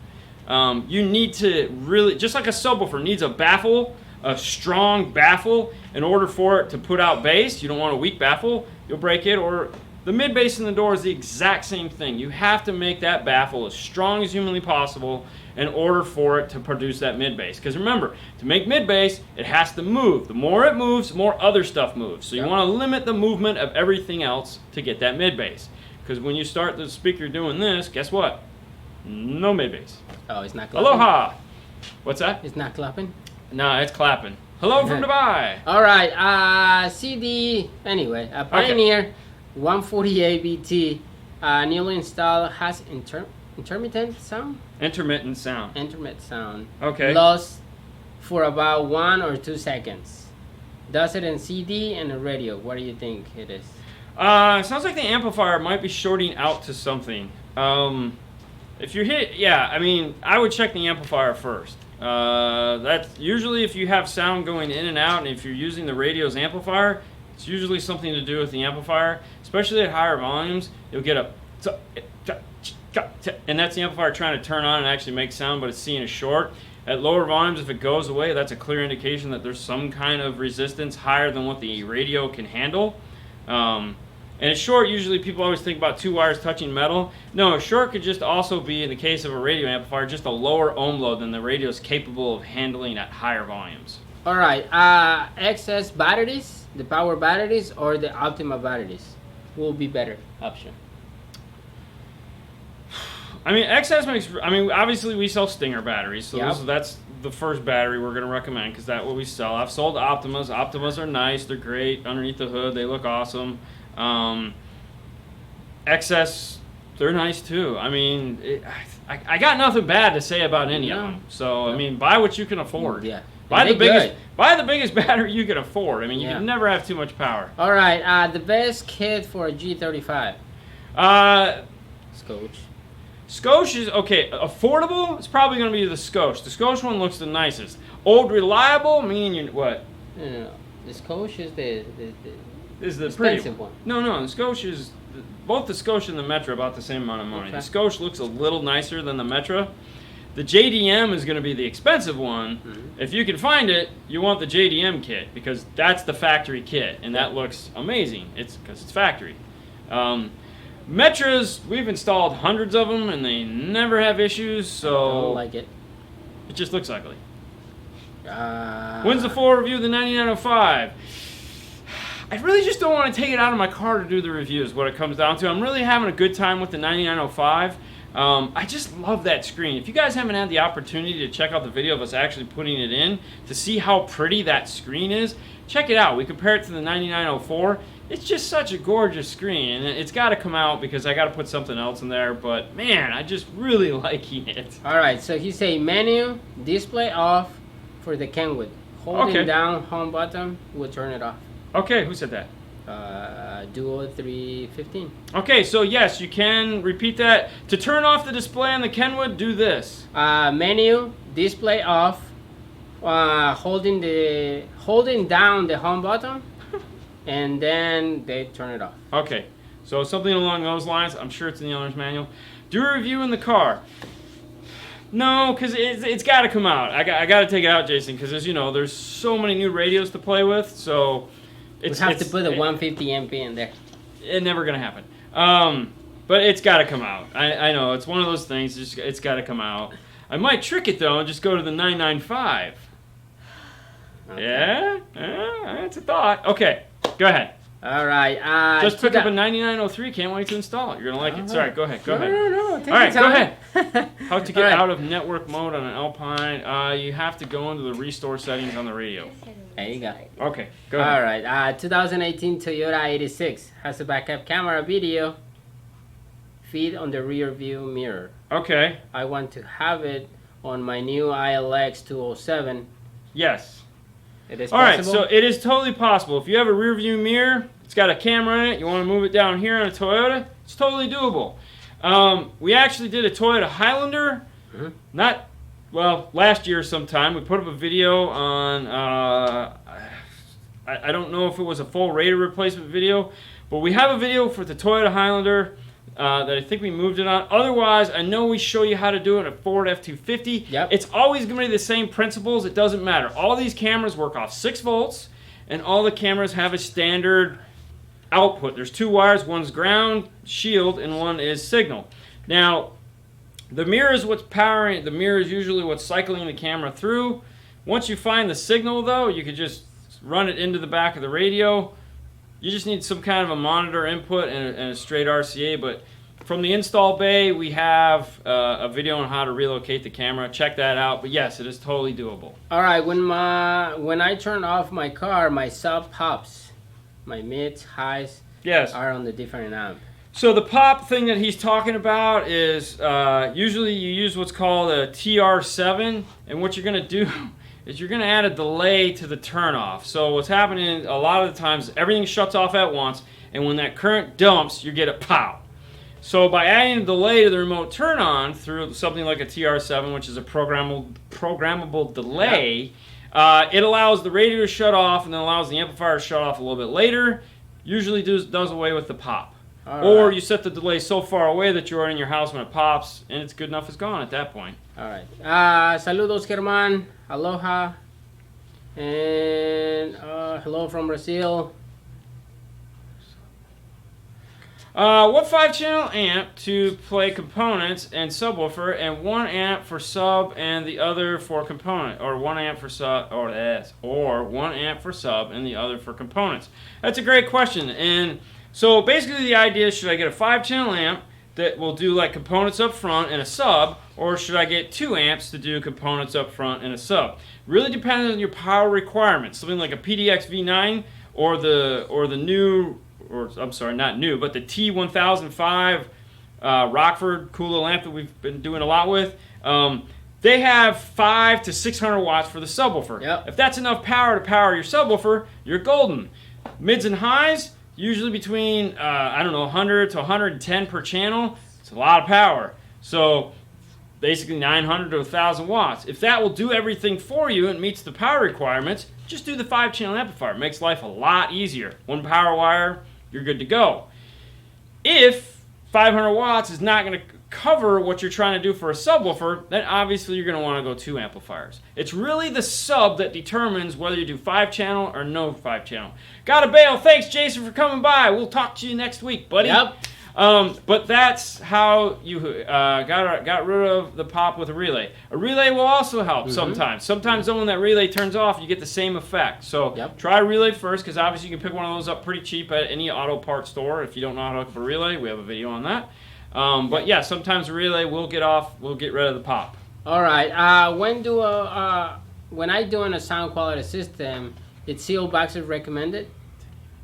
You need to really, just like a subwoofer needs a baffle, a strong baffle, in order for it to put out bass. You don't want a weak baffle, you'll break it. Or the mid bass in the door is the exact same thing. You have to make that baffle as strong as humanly possible in order for it to produce that mid bass. Because remember, to make mid bass, it has to move. The more it moves, the more other stuff moves. So you want to limit the movement of everything else to get that mid bass. Because when you start the speaker doing this, guess what? No mid bass. Oh, it's not clapping? Aloha. What's that? It's not clapping? No, it's clapping. Hello from Dubai. All right. CD, anyway, a Pioneer 140 ABT, newly installed, has intermittent sound? Intermittent sound. Intermittent sound. Okay. Lost for about 1 or 2 seconds. Does it in CD and a radio? What do you think it is? Sounds like the amplifier might be shorting out to something. If you're hit, yeah, I mean, I would check the amplifier first. That's usually if you have sound going in and out, and if you're using the radio's amplifier, it's usually something to do with the amplifier, especially at higher volumes. You'll get a, and that's the amplifier trying to turn on and actually make sound, but it's seeing a short. At lower volumes, if it goes away, that's a clear indication that there's some kind of resistance higher than what the radio can handle. And a short, usually people always think about two wires touching metal. No, a short could just also be, in the case of a radio amplifier, just a lower ohm load than the radio is capable of handling at higher volumes. All right. XS batteries, the power batteries, or the Optima batteries will be better option. I mean, XS makes. I mean, obviously we sell Stinger batteries, so Yep. that's the first battery we're going to recommend because that's what we sell. I've sold Optimas. Optimas are nice. They're great underneath the hood. They look awesome. XS, they're nice too. I mean, I got nothing bad to say about any of No. them. So I mean, buy what you can afford. Yeah. Buy They the biggest. good. Buy the biggest battery you can afford. I mean, you Yeah. can never have too much power. All right. The best kit for a G35. Scotch. Scotch is okay. Affordable. It's probably going to be the Scotch. The Scotch one looks the nicest. Old reliable, meaning you what? No. The Scotch is the Is the pretty expensive one. No, the Scotch is both the Scotch and the Metra about the same amount of money. Okay. The Scotch looks a little nicer than the Metra. The JDM is going to be the expensive one. Mhm. If you can find it, you want the JDM kit because that's the factory kit, and that looks amazing. It's because it's factory. Metras, we've installed hundreds of them, and they never have issues. I So don't like it. it just looks ugly. Uh, When's the full review of the 9905? I really just don't want to take it out of my car to do the reviews, what it comes down to. I'm really having a good time with the 9905. I just love that screen. If you guys haven't had the opportunity to check out the video of us actually putting it in to see how pretty that screen is, check it out. We compare it to the 9904. It's just such a gorgeous screen, and it's got to come out because I got to put something else in there, but man, I just really liking it. All right. So he say menu display off for the Kenwood. Holding Okay. down home button will turn it off. Okay, who said that? Duo 315. Okay, so yes, you can repeat that. To turn off the display on the Kenwood, do this. Menu display off. Holding down the home button, and then they turn it off. Okay, so something along those lines. I'm sure it's in the owner's manual. Do a review in the car. No, because it's got to come out. I got to take it out, Jason, because as you know, there's so many new radios to play with, so We have to put a 150 MP in there. It's never going to happen. But it's got to come out. I know, it's one of those things. It's got to come out. I might trick it, though, and just go to the 995. Okay. Yeah? That's a thought. Okay, go ahead. All right. Just pick up a 9903. Can't wait to install it. You're going to like it. Sorry, go ahead. Go ahead. No. Take All right, your go time. How to get All right. out of network mode on an Alpine? You have to go into the restore settings on the radio. There you go. Okay, go ahead. All right. 2018 Toyota 86 has a backup camera video feed on the rear view mirror. Okay, I want to have it on my new ILX 207. yes. It is All right, possible. so it is totally possible. If you have a rear view mirror, it's got a camera in it, you want to move it down here on a Toyota, it's totally doable. We actually did a Toyota Highlander, Mhm. last year sometime. We put up a video on, I don't know if it was a full radar replacement video, but we have a video for the Toyota Highlander that I think we moved it on. Otherwise, I know we show you how to do it at Ford F-250. Yep. It's always going to be the same principles. It doesn't matter. All these cameras work off 6 volts, and all the cameras have a standard output. There's 2 wires. One's ground, shield, and one is signal. Now, the mirror is what's powering. The mirror is usually what's cycling the camera through. Once you find the signal, though, you could just run it into the back of the radio. You just need some kind of a monitor input and a straight RCA, but from the install bay, we have a video on how to relocate the camera. Check that out. But yes, it is totally doable. All right. When I turn off my car, my sub pops. My mids, highs Yes. are on the different amp. So the pop thing that he's talking about is usually you use what's called a TR7, and what you're going to do is you're going to add a delay to the turnoff. So what's happening a lot of the times, everything shuts off at once, and when that current dumps, you get a pow. So by adding a delay to the remote turn on through something like a TR7, which is a programmable delay, it allows the radio to shut off and then allows the amplifier to shut off a little bit later. Usually does away with the pop. Or you set the delay so far away that you're in your house when it pops, and it's good enough it's gone at that point. All right. Saludos, Germán. Aloha. And hello from Brazil. What 5-channel amp to play components and subwoofer, and 1 amp for sub and the other for component, or 1 amp for sub, or 1 amp for sub and the other for components? That's a great question. And so basically the idea is, should I get a 5-channel amp that will do like components up front and a sub, or should I get 2 amps to do components up front and a sub? Really depends on your power requirements. Something like a PDX V9 or the new, or I'm sorry, not new, but the T1005 Rockford cool little amp that we've been doing a lot with. They have 500 to 600 watts for the subwoofer. Yep. If that's enough power to power your subwoofer, you're golden. Mids and highs, usually between 100 to 110 per channel. It's a lot of power. So basically 900 to 1,000 watts. If that will do everything for you and meets the power requirements, just do the 5-channel amplifier. It makes life a lot easier. 1 power wire, you're good to go. If 500 watts is not going to cover what you're trying to do for a subwoofer, then obviously you're going to want to go 2 amplifiers. It's really the sub that determines whether you do 5-channel or no 5-channel. Gotta bail. Thanks, Jason, for coming by. We'll talk to you next week, buddy. Yep. But that's how you got rid of the pop with a relay. A relay will also help sometimes. Sometimes when that relay turns off, you get the same effect. So try a relay first, because obviously you can pick one of those up pretty cheap at any auto parts store. If you don't know how to hook up a relay, we have a video on that. But yeah, sometimes a relay will get rid of the pop. All right. When I do in a sound quality system, it's CO boxes recommended?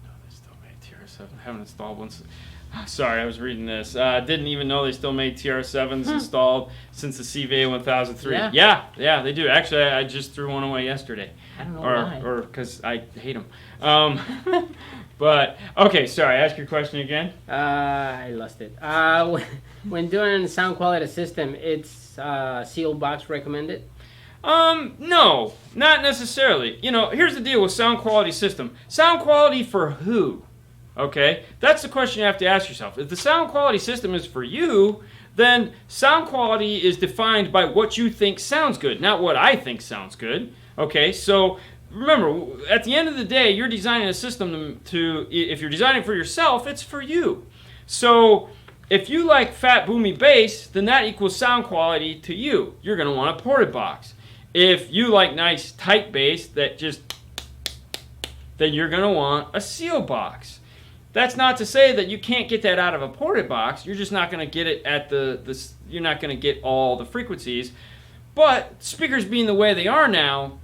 No, they still made TR7. I haven't installed one. Sorry, I was reading this. Didn't even know they still made TR7s installed since the CVA 1003. Yeah, they do. Actually, I just threw one away yesterday. I don't know why. Or because I hate them. But, okay, sorry, ask your question again. I lost it. When doing a sound quality system, it's CO box recommended? No, not necessarily. Here's the deal with sound quality system. Sound quality for who? Okay, that's the question you have to ask yourself. If the sound quality system is for you, then sound quality is defined by what you think sounds good, not what I think sounds good. Okay, so remember, at the end of the day, you're designing a system if you're designing for yourself, it's for you. So if you like fat, boomy bass, then that equals sound quality to you. You're going to want a ported box. If you like nice, tight bass then you're going to want a seal box. That's not to say that you can't get that out of a ported box. You're just not going to get it at you're not going to get all the frequencies. But speakers being the way they are now,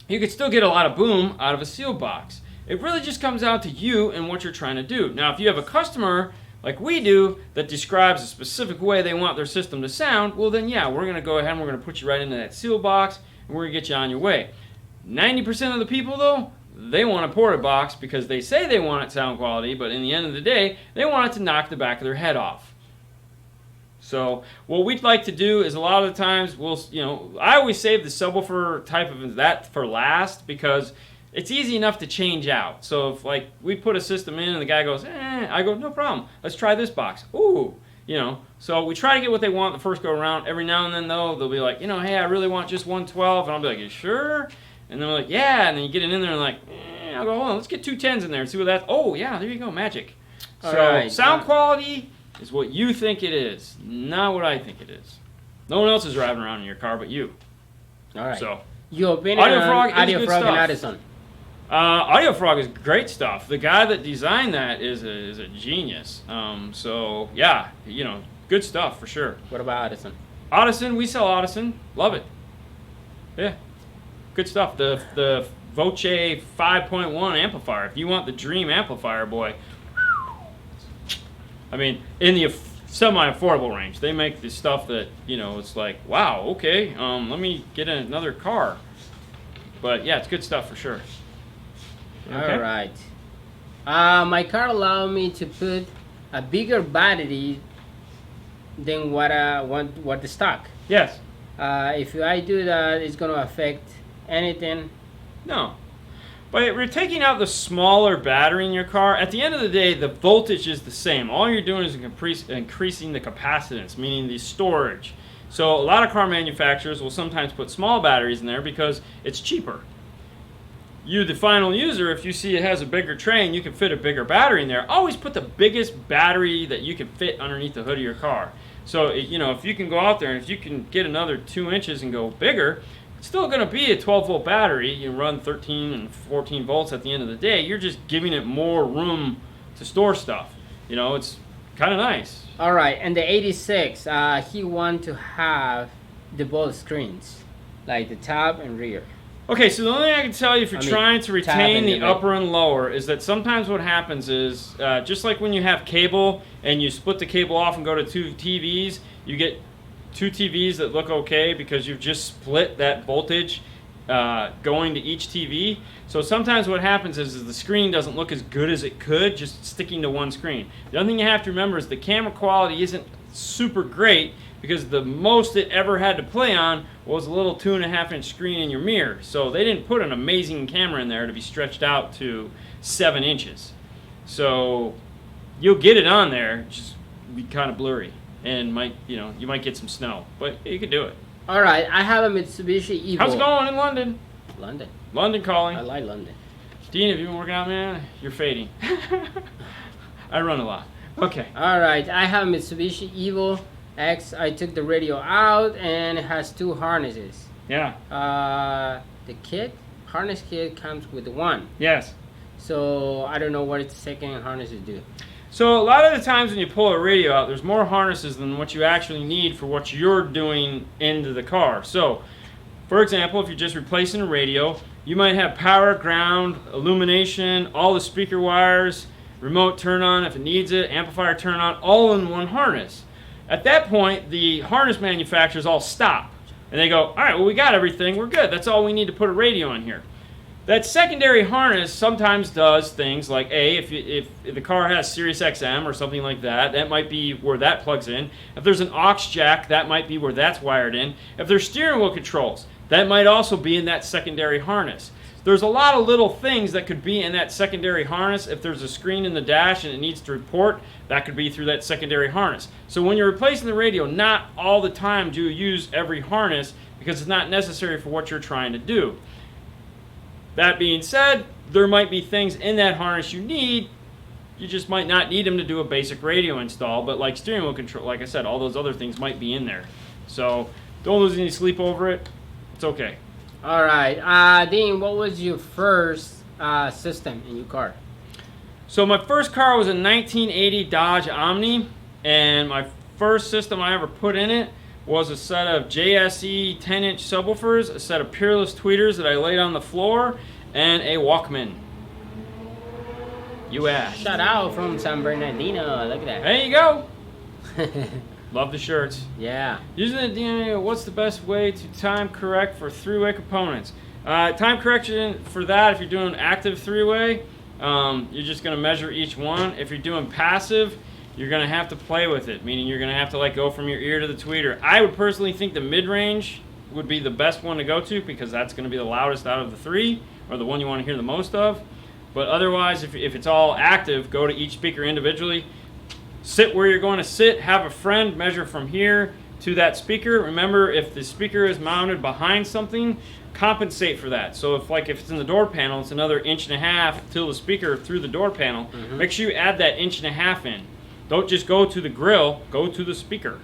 you could still get a lot of boom out of a seal box. It really just comes down to you and what you're trying to do. Now, if you have a customer like we do that describes a specific way they want their system to sound, well then yeah, we're going to go ahead and we're going to put you right into that seal box and we're going to get you on your way. 90% of the people though, they want a ported box because they say they want it sound quality, but in the end of the day, they want it to knock the back of their head off. So what we'd like to do is a lot of the times I always save the subwoofer type of that for last because it's easy enough to change out. So if like we put a system in and the guy goes, I go, no problem. Let's try this box. Ooh, So we try to get what they want the first go around. Every now and then though, they'll be like, hey, I really want just 112, and I'll be like, you sure? And then we're like, yeah, and then you get it in there and like, I'll go, hold on, let's get 2 10s in there and see what that's, oh yeah, there you go, magic. So sound quality is what you think it is, not what I think it is. No one else is driving around in your car but you. All right. So, your opinion on Audio Frog and Addison? Audio Frog is great stuff. The guy that designed that is a genius. So yeah, good stuff for sure. What about Addison? Audison, we sell Audison. Love it. Yeah. Good stuff. The Voce 5.1 amplifier. If you want the dream amplifier, boy. I mean, in the semi-affordable range, they make this stuff that it's like, wow, okay, let me get another car. But yeah, it's good stuff for sure. Okay. All right. My car allowed me to put a bigger battery than what the stock. Yes. If I do that, it's gonna affect anything. No. But we're taking out the smaller battery in your car. At the end of the day, the voltage is the same. All you're doing is increasing the capacitance, meaning the storage. So a lot of car manufacturers will sometimes put small batteries in there because it's cheaper. You, the final user, if you see it has a bigger tray and you can fit a bigger battery in there, always put the biggest battery that you can fit underneath the hood of your car. So, if you can go out there and if you can get another 2 inches and go bigger, it's still going to be a 12-volt battery. You run 13 and 14 volts at the end of the day. You're just giving it more room to store stuff. It's kind of nice. All right, and the 86, he want to have the both screens, like the top and rear. Okay, so the only thing I can tell you if you're trying to retain the tab upper and lower is that sometimes what happens is, just like when you have cable and you split the cable off and go to 2 TVs, you get 2 TVs that look okay because you've just split that voltage going to each TV. So sometimes what happens is the screen doesn't look as good as it could just sticking to one screen. The other thing you have to remember is the camera quality isn't super great because the most it ever had to play on was a little 2.5-inch screen in your mirror. So they didn't put an amazing camera in there to be stretched out to 7 inches. So you'll get it on there, just be kind of blurry, and you might get some snow, but you could do it. All right, I have a Mitsubishi Evo. How's it going in London? London. London calling. I like London. Dean, have you been working out, man? You're fading. I run a lot. Okay. All right, I have Mitsubishi Evo X. I took the radio out and it has 2 harnesses. Yeah. The harness kit comes with 1. Yes. So I don't know what its second harnesses do. So a lot of the times when you pull a radio out, there's more harnesses than what you actually need for what you're doing into the car. So, for example, if you're just replacing a radio, you might have power, ground, illumination, all the speaker wires, remote turn on if it needs it, amplifier turn on, all in one harness. At that point, the harness manufacturers all stop. And they go, all right, well, we got everything. We're good. That's all we need to put a radio in here. That secondary harness sometimes does things like, if the car has Sirius XM or something like that, that might be where that plugs in. If there's an aux jack, that might be where that's wired in. If there's steering wheel controls, that might also be in that secondary harness. There's a lot of little things that could be in that secondary harness. If there's a screen in the dash and it needs to report, that could be through that secondary harness. So when you're replacing the radio, not all the time do you use every harness because it's not necessary for what you're trying to do. That being said, there might be things in that harness you need. You just might not need them to do a basic radio install, but like steering wheel control, like I said, all those other things might be in there. So don't lose any sleep over it. It's okay. All right, Dean, what was your first system in your car? So my first car was a 1980 Dodge Omni, and my first system I ever put in it was a set of JSE 10-inch subwoofers, a set of Peerless tweeters that I laid on the floor, and a Walkman. You asked. Shout out from San Bernardino. Look at that. There you go. Love the shirts. Yeah. Using the DNA, what's the best way to time correct for three-way components? Time correction for that, if you're doing active three-way, you're just going to measure each one. If you're doing passive, you're going to have to play with it, meaning you're going to have to go from your ear to the tweeter. I would personally think the mid-range would be the best one to go to because that's going to be the loudest out of the three, or the one you want to hear the most of. But otherwise, if it's all active, go to each speaker individually. Sit where you're going to sit. Have a friend measure from here to that speaker. Remember, if the speaker is mounted behind something, compensate for that. So if it's in the door panel, it's another 1.5 inches till the speaker through the door panel. Mm-hmm. Make sure you add that 1.5 inches in. Don't just go to the grill, go to the speaker.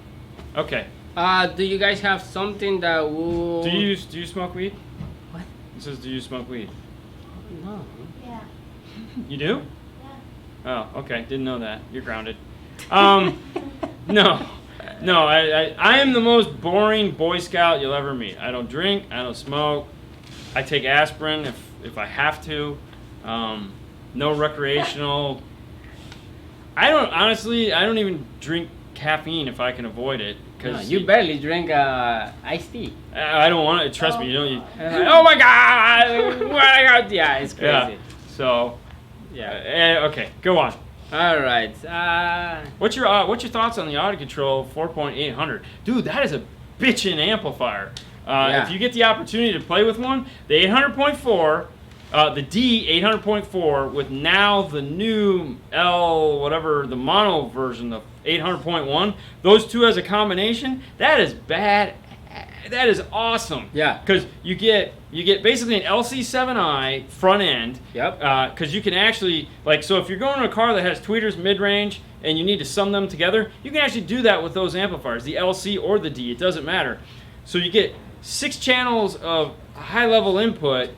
Okay. Do you guys have something that will... Do you smoke weed? What? It says, do you smoke weed? No. Yeah. You do? Yeah. Oh, okay. Didn't know that. You're grounded. No. I am the most boring Boy Scout you'll ever meet. I don't drink. I don't smoke. I take aspirin if I have to. No recreational. I don't even drink caffeine if I can avoid it. No, you barely drink iced tea. I don't want it. Trust me. Oh my God! Yeah, it's crazy. Yeah. So, Yeah. okay, go on. All right. What's your thoughts on the Audio Control 4.800? Dude, that is a bitchin' amplifier. Yeah. If you get the opportunity to play with one, the 800.4, the D 800.4 with now the new L whatever the mono version, the 800.1, those two as a combination, that is bad. That is awesome. Yeah. Because you get basically an LC7i front end. Yep. Because you can actually, like, so if you're going in a car that has tweeters mid-range and you need to sum them together, you can actually do that with those amplifiers, the LC or the D. It doesn't matter. So you get 6 channels of high-level input.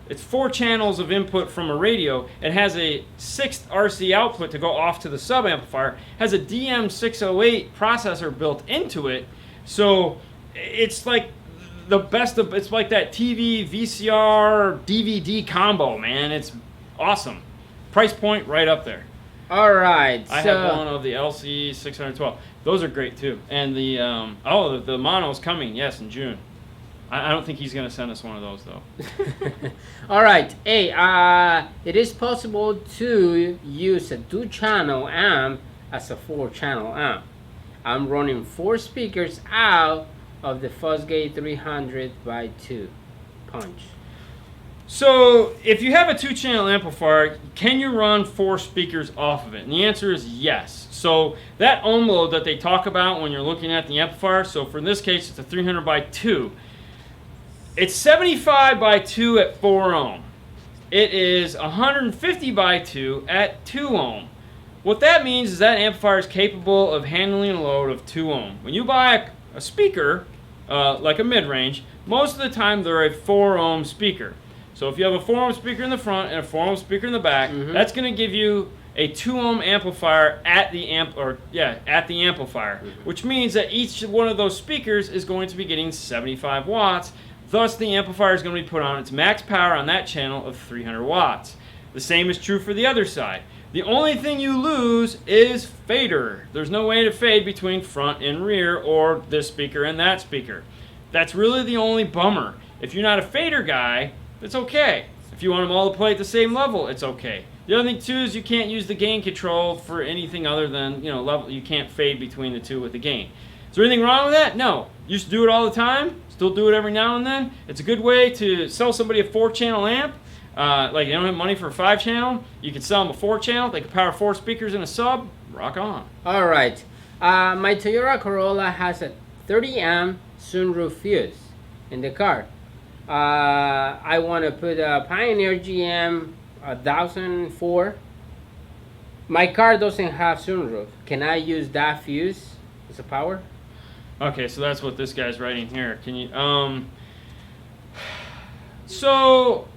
It's 4 channels of input from a radio. It has a 6th RC output to go off to the sub-amplifier. Has a DM608 processor built into it. So it's like the best of, it's like that TV, VCR, DVD combo, man. It's awesome. Price point right up there. All right. I have one of the LC 612. Those are great too. And the the mono's coming, yes, in June. I don't think he's gonna send us one of those though. All right. Hey, it is possible to use a 2-channel amp as a 4-channel amp. I'm running 4 speakers out of the Fosgate 300 by 2 punch. So if you have a 2-channel amplifier, can you run 4 speakers off of it? And the answer is yes. So that ohm load that they talk about when you're looking at the amplifier, so for this case it's a 300 by 2. It's 75 by 2 at 4 ohm. It is 150 by 2 at 2 ohm. What that means is that amplifier is capable of handling a load of 2 ohm. When you buy a speaker, like a mid-range, most of the time they're a 4 ohm speaker. So if you have a 4 ohm speaker in the front and a 4 ohm speaker in the back, that's going to give you a 2 ohm amplifier at the amplifier, which means that each one of those speakers is going to be getting 75 watts. Thus, the amplifier is going to be put on its max power on that channel of 300 watts. The same is true for the other side. The only thing you lose is fader. There's no way to fade between front and rear or this speaker and that speaker. That's really the only bummer. If you're not a fader guy, it's okay. If you want them all to play at the same level, it's okay. The other thing too is you can't use the gain control for anything other than, level. You can't fade between the two with the gain. Is there anything wrong with that? No. You used to do it all the time. Still do it every now and then. It's a good way to sell somebody a 4-channel amp. Like you don't have money for a 5-channel, you can sell them a 4-channel. They can power 4 speakers in a sub. Rock on. All right. My Toyota Corolla has a 30 amp sunroof fuse in the car. I want to put a Pioneer GM 1004. My car doesn't have sunroof. Can I use that fuse as a power? Okay, so that's what this guy's writing here. Can you so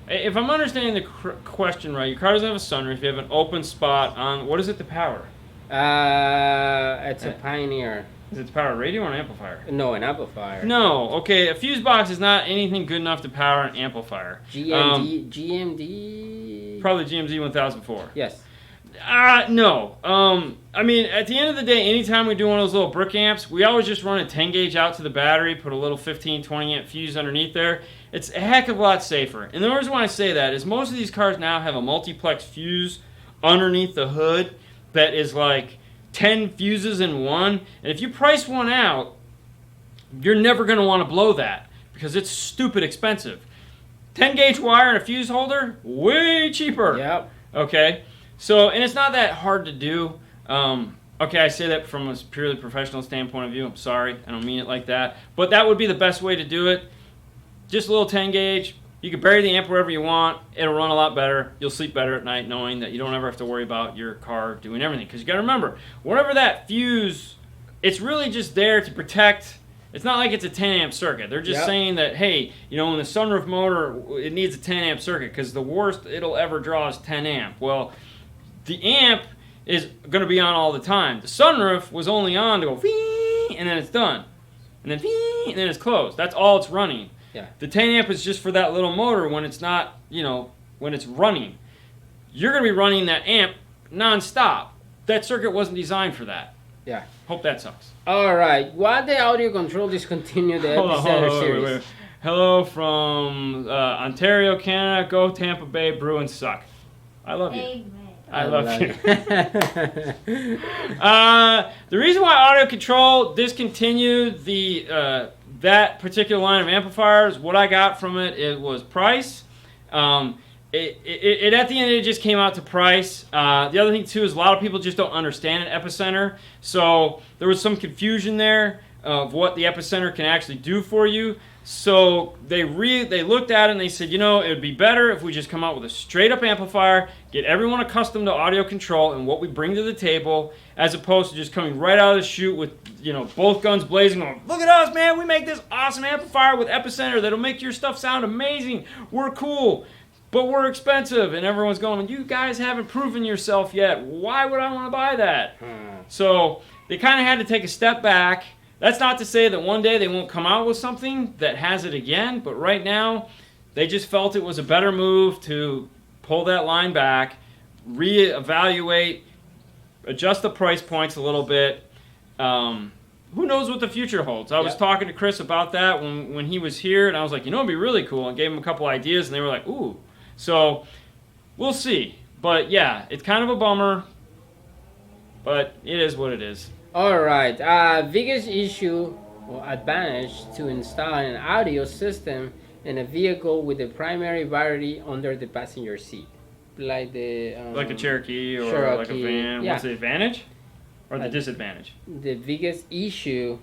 if I'm understanding the question right, your car doesn't have a sunroof. You have an open spot on, what is it to power? It's a Pioneer. Is it to power a radio or an amplifier? No, an amplifier. No. Okay, a fuse box is not anything good enough to power an amplifier. GMD. Probably GMZ 1004. Yes. No. I mean, at the end of the day, anytime we do one of those little brick amps, we always just run a 10 gauge out to the battery, put a little 15, 20 amp fuse underneath there. It's a heck of a lot safer. And the reason why I say that is most of these cars now have a multiplex fuse underneath the hood that is like 10 fuses in one. And if you price one out, you're never going to want to blow that because it's stupid expensive. 10 gauge wire and a fuse holder, way cheaper. Yep. Okay. So, and it's not that hard to do. Okay, I say that from a purely professional standpoint of view. I'm sorry, I don't mean it like that. But that would be the best way to do it. Just a little 10 gauge. You can bury the amp wherever you want. It'll run a lot better. You'll sleep better at night knowing that you don't ever have to worry about your car doing everything. Because you got to remember, whenever that fuse, it's really just there to protect. It's not like it's a 10 amp circuit. They're just saying that, hey, in the sunroof motor, it needs a 10 amp circuit because the worst it'll ever draw is 10 amp. Well, the amp is going to be on all the time. The sunroof was only on to go and then it's done. And then and then it's closed. That's all it's running. Yeah. The 10 amp is just for that little motor when it's not, when it's running. You're going to be running that amp nonstop. That circuit wasn't designed for that. Yeah. Hope that sucks. All right. Why the Audio Control discontinued the Epicenter series? Wait. Hello from Ontario, Canada. Go Tampa Bay. Bruins suck. I love you. Amen. I love you. you. The reason why Audio Control discontinued the that particular line of amplifiers, what I got from it was price. It at the end it just came out to price. The other thing too is a lot of people just don't understand an Epicenter, so there was some confusion there of what the Epicenter can actually do for you. So they looked at it and they said, you know, it would be better if we just come out with a straight up amplifier, get everyone accustomed to Audio Control and what we bring to the table, as opposed to just coming right out of the chute with, you know, both guns blazing, going, look at us, man, we make this awesome amplifier with Epicenter that'll make your stuff sound amazing. We're cool, but we're expensive. And everyone's going, you guys haven't proven yourself yet. Why would I want to buy that? So they kind of had to take a step back. That's not to say that one day they won't come out with something that has it again, but right now they just felt it was a better move to pull that line back, reevaluate, adjust the price points a little bit. Who knows what the future holds? I was talking to Chris about that when he was here, and I was like, you know, it'd be really cool, and gave him a couple ideas, and they were like, ooh. So we'll see. But yeah, it's kind of a bummer, but it is what it is. Alright, biggest issue or advantage to install an audio system in a vehicle with the primary battery under the passenger seat. Like the... like a Cherokee or like a Cherokee, van. yeah. What's the advantage? Or the disadvantage? The biggest issue...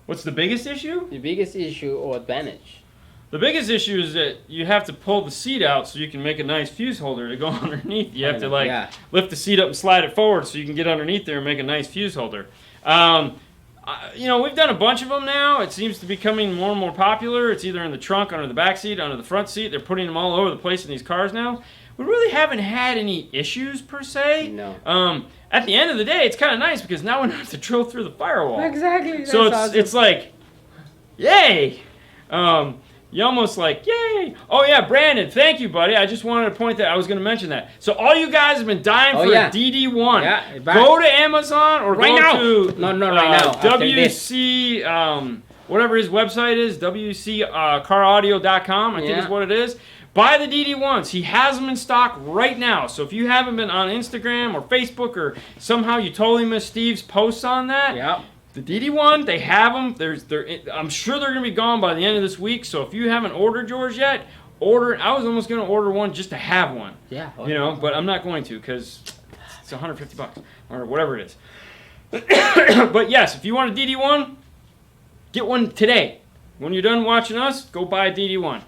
What's the biggest issue? The biggest issue or advantage. The biggest issue is that you have to pull the seat out so you can make a nice fuse holder to go underneath. You have to lift the seat up and slide it forward so you can get underneath there and make a nice fuse holder. You know, we've done a bunch of them now. It seems to be becoming more and more popular. It's either in the trunk, under the back seat, under the front seat. They're putting them all over the place in these cars now. We really haven't had any issues per se. No. At the end of the day, it's kind of nice because now we don't have to drill through the firewall. Exactly. So that's it's like, yay! You almost like, yay! Oh yeah, Brandon, thank you, buddy. I just wanted to point that I was going to mention that. So all you guys have been dying for a DD1. Yeah, go to Amazon or right go now. to No, right now. WC, whatever his website is, WCCaraudio.com. I think is what it is. Buy the DD1s. He has them in stock right now. So if you haven't been on Instagram or Facebook or somehow you totally missed Steve's posts on that, the DD1, they have them. I'm sure they're going to be gone by the end of this week. So if you haven't ordered yours yet, order it. I was almost going to order one just to have one. Yeah. You know, but I'm not going to because it's $150 or whatever it is. But yes, if you want a DD1, get one today. When you're done watching us, go buy a DD1.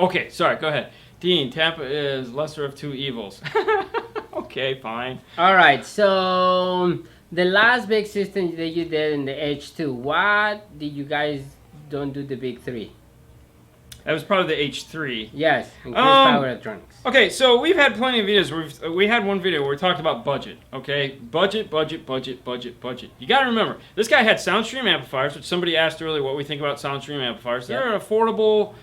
Okay, sorry, go ahead. Dean, Tampa is lesser of two evils. Okay, fine. All right, so the last big system that you did in the H2, what did you guys don't do the big three? That was probably the H3. Yes, and Chris Power Electronics. Okay, so we've had plenty of videos. We had one video where we talked about budget. Okay, budget. You got to remember, this guy had SoundStream amplifiers, which somebody asked earlier what we think about SoundStream amplifiers. They're an affordable,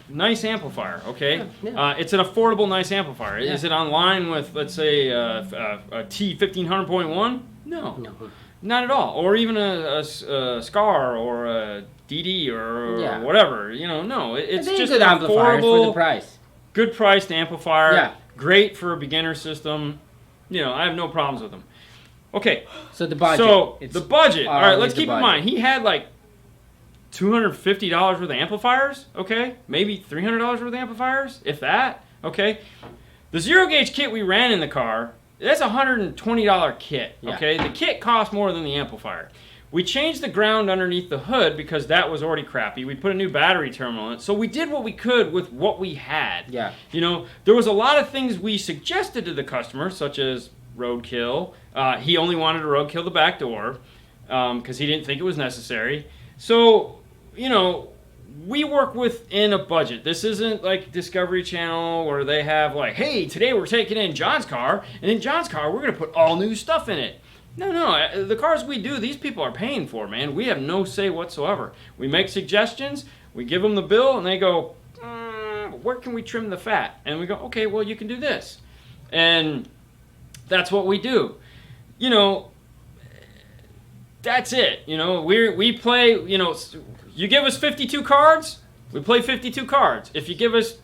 nice amplifier. Okay, it's an affordable, nice amplifier. Is it on line with, let's say, a T1500.1? No, not at all. Or even a SCAR or a DD or whatever. You know, no. It's just good an amplifiers affordable, for the price. good priced amplifier. Yeah. Great for a beginner system. You know, I have no problems with them. Okay. So the budget. So the budget. All right, let's keep in budget. mind he had like $250 worth of amplifiers. Okay, maybe $300 worth of amplifiers, if that. Okay. The zero gauge kit we ran in the car, that's a $120 kit. Okay, the kit cost more than the amplifier. We changed the ground underneath the hood because that was already crappy. We put a new battery terminal in it. So we did what we could with what we had. Yeah. You know, there was a lot of things we suggested to the customer, such as roadkill. He only wanted to roadkill the back door because he didn't think it was necessary. So, you know, we work within a budget. This isn't like Discovery Channel where they have like, hey, today we're taking in John's car, and in John's car we're going to put all new stuff in it. No, the cars we do, these people are paying for, man. We have no say whatsoever. We make suggestions, we give them the bill, and they go, where can we trim the fat? And we go, okay, well, you can do this. And that's what we do. You know, that's it. You know, we play, you know, you give us 52 cards, we play 52 cards. If you give us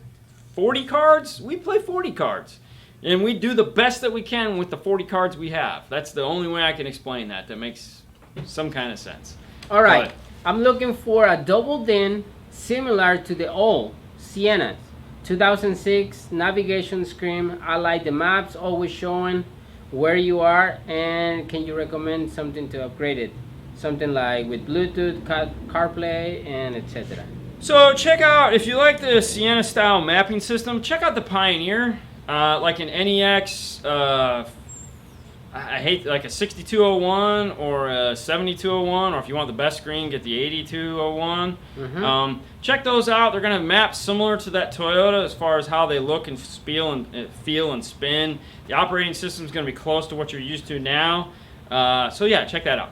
40 cards, we play 40 cards. And we do the best that we can with the 40 cards we have. That's the only way I can explain that. That makes some kind of sense. All right, But- I'm looking for a double din similar to the old Siennas. 2006 navigation screen. I like the maps always showing where you are, and can you recommend something to upgrade it? Something like with Bluetooth, CarPlay, and etc. So check out, if you like the Sienna style mapping system, check out the Pioneer, like an NEX, I hate like a 6201 or a 7201, or if you want the best screen, get the 8201. Check those out. They're going to map similar to that Toyota as far as how they look and feel and spin. The operating system is going to be close to what you're used to now. So yeah, check that out.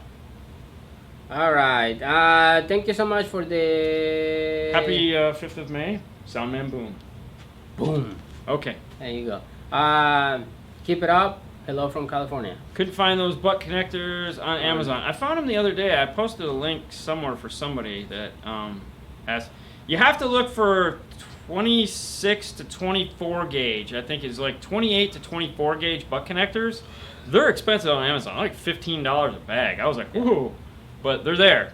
All right. Thank you so much for the Happy 5th of May. Soundman Boom. boom. Okay. There you go. Keep it up. Hello from California. Couldn't find those butt connectors on Amazon. I found them the other day. I posted a link somewhere for somebody that asked. You have to look for 26 to 24 gauge. I think it's like 28 to 24 gauge butt connectors. They're expensive on Amazon, like $15 a bag. I was like, whoa, but they're there.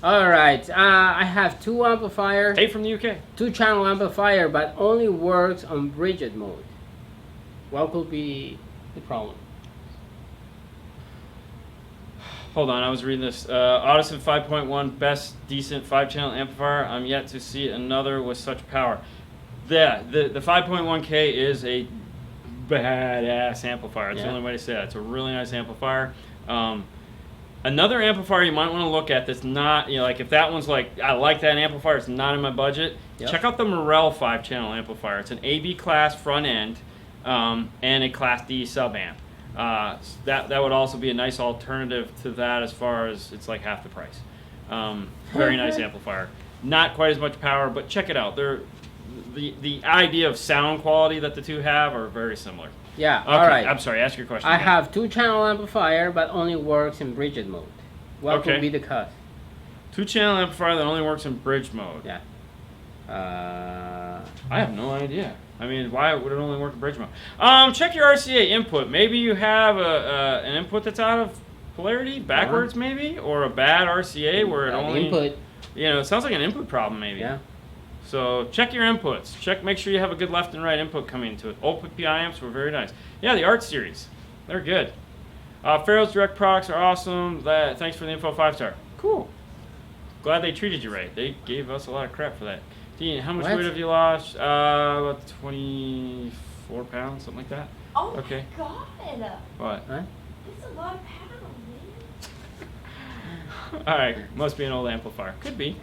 All right. I have two amplifier, Tape from the UK. 2-channel amplifier, but only works on Bridget mode. What could be the problem? Hold on, I was reading this. Audison 5.1, best decent 5-channel amplifier. I'm yet to see another with such power. Yeah, the 5.1K is a badass amplifier. That's the Yeah. only way to say that. It's a really nice amplifier. Another amplifier you might want to look at that's not, like if that one's like, I like that amplifier, it's not in my budget, Yep. check out the Morel 5-channel amplifier. It's an AB class front end and a class D sub amp. That would also be a nice alternative to that as far as it's like half the price. Very nice amplifier. Not quite as much power, but check it out. The idea of sound quality that the two have are very similar. Yeah. Okay, All right. I'm sorry, ask your question. I again. have 2-channel amplifier, but only works in Bridget mode. What Okay. could be the cost? 2-channel amplifier that only works in bridge mode. Yeah. I have no idea. I mean, why would it only work in bridge mode? Check your RCA input. Maybe you have an input that's out of polarity, backwards maybe, or a bad RCA where it only input. it sounds like an input problem maybe. Yeah. So check your inputs. Make sure you have a good left and right input coming into it. Old PPI amps were very nice. Yeah, the Art series, they're good. Farrell's direct products are awesome. Thanks for the info, 5-star. Cool. Glad they treated you right. They gave us a lot of crap for that. Dean, how much What? weight have you lost? About 24 pounds, something like that. Oh Okay. my god! What? Huh? That's a lot of pounds, man. All right, must be an old amplifier. Could be.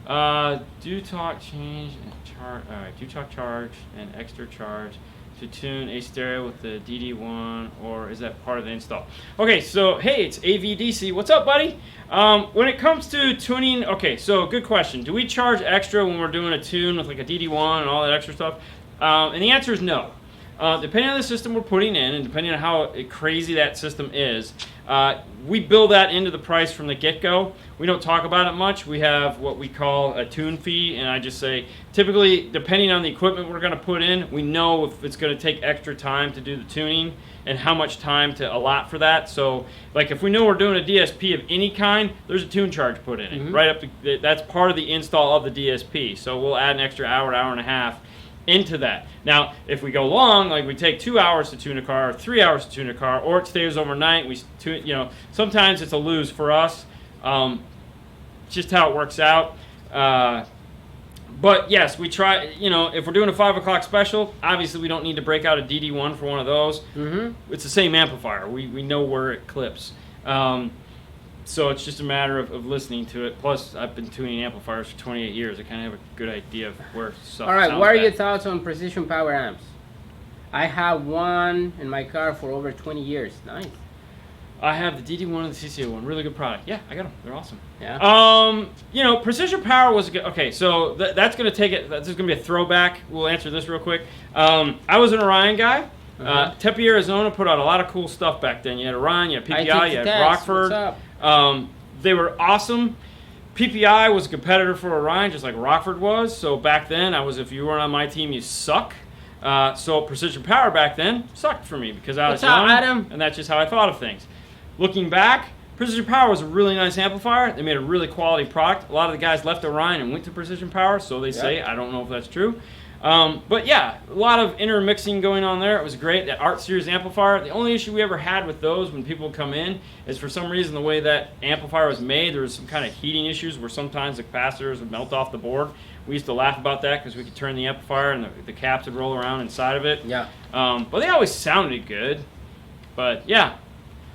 Do talk change and charge. All right, do talk charge and extra charge to tune a stereo with the DD1, or is that part of the install? Okay, so hey, it's AVDC. What's up, buddy? When it comes to tuning, okay, so good question. Do we charge extra when we're doing a tune with like a DD1 and all that extra stuff? And the answer is no. Depending on the system we're putting in, and depending on how crazy that system is, we build that into the price from the get-go. We don't talk about it much. We have what we call a tune fee, and I just say, typically, depending on the equipment we're going to put in, we know if it's going to take extra time to do the tuning and how much time to allot for that. So, like if we know we're doing a DSP of any kind, there's a tune charge put in it. Right up to, that's part of the install of the DSP. So we'll add an extra hour and a half into that. Now, if we go long, like we take 2 hours to tune a car, or 3 hours to tune a car, or it stays overnight, we tune, sometimes it's a lose for us. Just how it works out. But yes, we try, if we're doing a 5 o'clock special, obviously we don't need to break out a DD1 for one of those. It's the same amplifier. We know where it clips. So it's just a matter of listening to it. Plus, I've been tuning amplifiers for 28 years. I kind of have a good idea of where stuff All right. sounds What are bad. your thoughts on precision power amps? I have one in my car for over 20 years. Nice. I have the DD1 and the CCA1. Really good product. Yeah, I got them. They're awesome. Yeah. Precision Power was good. Okay, so that's going to take it. That's just going to be a throwback. We'll answer this real quick. I was an Orion guy. Tempe, Arizona put out a lot of cool stuff back then. You had Orion, you had PPI, you had Rockford. What's up? They were awesome. PPI was a competitor for Orion, just like Rockford was. So back then, if you weren't on my team, you suck. So Precision Power back then sucked for me because I was What's up, young, Adam? and that's just how I thought of things. Looking back, Precision Power was a really nice amplifier. They made a really quality product. A lot of the guys left Orion and went to Precision Power, so they say. I don't know if that's true. But yeah, a lot of intermixing going on there. It was great. That Art Series amplifier, the only issue we ever had with those when people come in is for some reason the way that amplifier was made, there was some kind of heating issues where sometimes the capacitors would melt off the board. We used to laugh about that because we could turn the amplifier and the caps would roll around inside of it. Yeah. But they always sounded good. But yeah,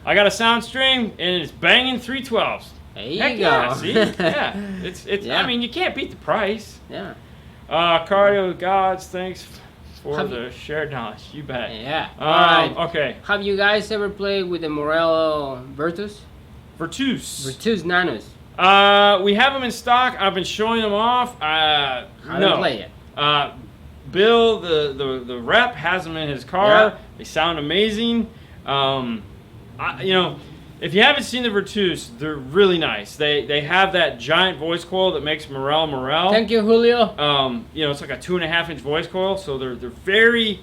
I got a sound stream and it's banging 312s. There you Heck go. yeah, see? Yeah. It's Yeah. I mean, you can't beat the price. Yeah. Cardio Gods, thanks for Have the shared knowledge. You bet. Yeah. All right. Okay. Have you guys ever played with the Morello Virtus? Virtus. Virtus Nanos. We have them in stock. I've been showing them off. I No. don't play it. Bill, the rep, has them in his car. Yeah. They sound amazing. If you haven't seen the Virtus, they're really nice. They have that giant voice coil that makes Morel. Thank you, Julio. It's like a 2.5-inch voice coil, so they're very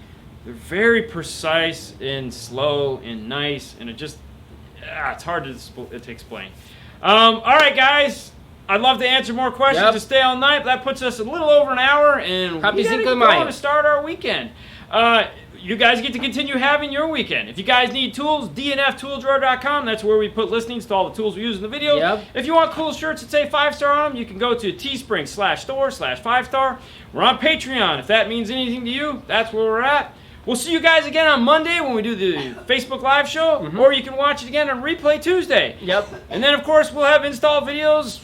precise and slow and nice, and it's hard to explain. All right, guys. I'd love to answer more questions Yep. to stay all night, but that puts us a little over an hour, and Happy we gotta Cinco get de Mayo. going to start our weekend. You guys get to continue having your weekend. If you guys need tools, dnftooldrawer.com. That's where we put listings to all the tools we use in the video. Yep. If you want cool shirts that say 5-star on them, you can go to teespring.com/store/5star. We're on Patreon. If that means anything to you, that's where we're at. We'll see you guys again on Monday when we do the Facebook Live show, or you can watch it again on Replay Tuesday. Yep. And then, of course, we'll have install videos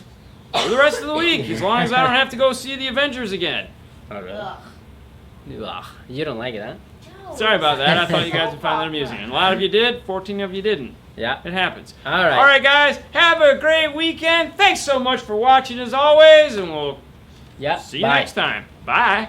for the rest of the week, as long as I don't have to go see the Avengers again. Oh, really? Ugh. Ugh, you don't like it, huh? No. Sorry about that. I thought you guys would find that amusing. And a lot of you did, 14 of you didn't. Yeah. It happens. All right. All right, guys. Have a great weekend. Thanks so much for watching, as always, and we'll Yeah. see you Bye. next time. Bye.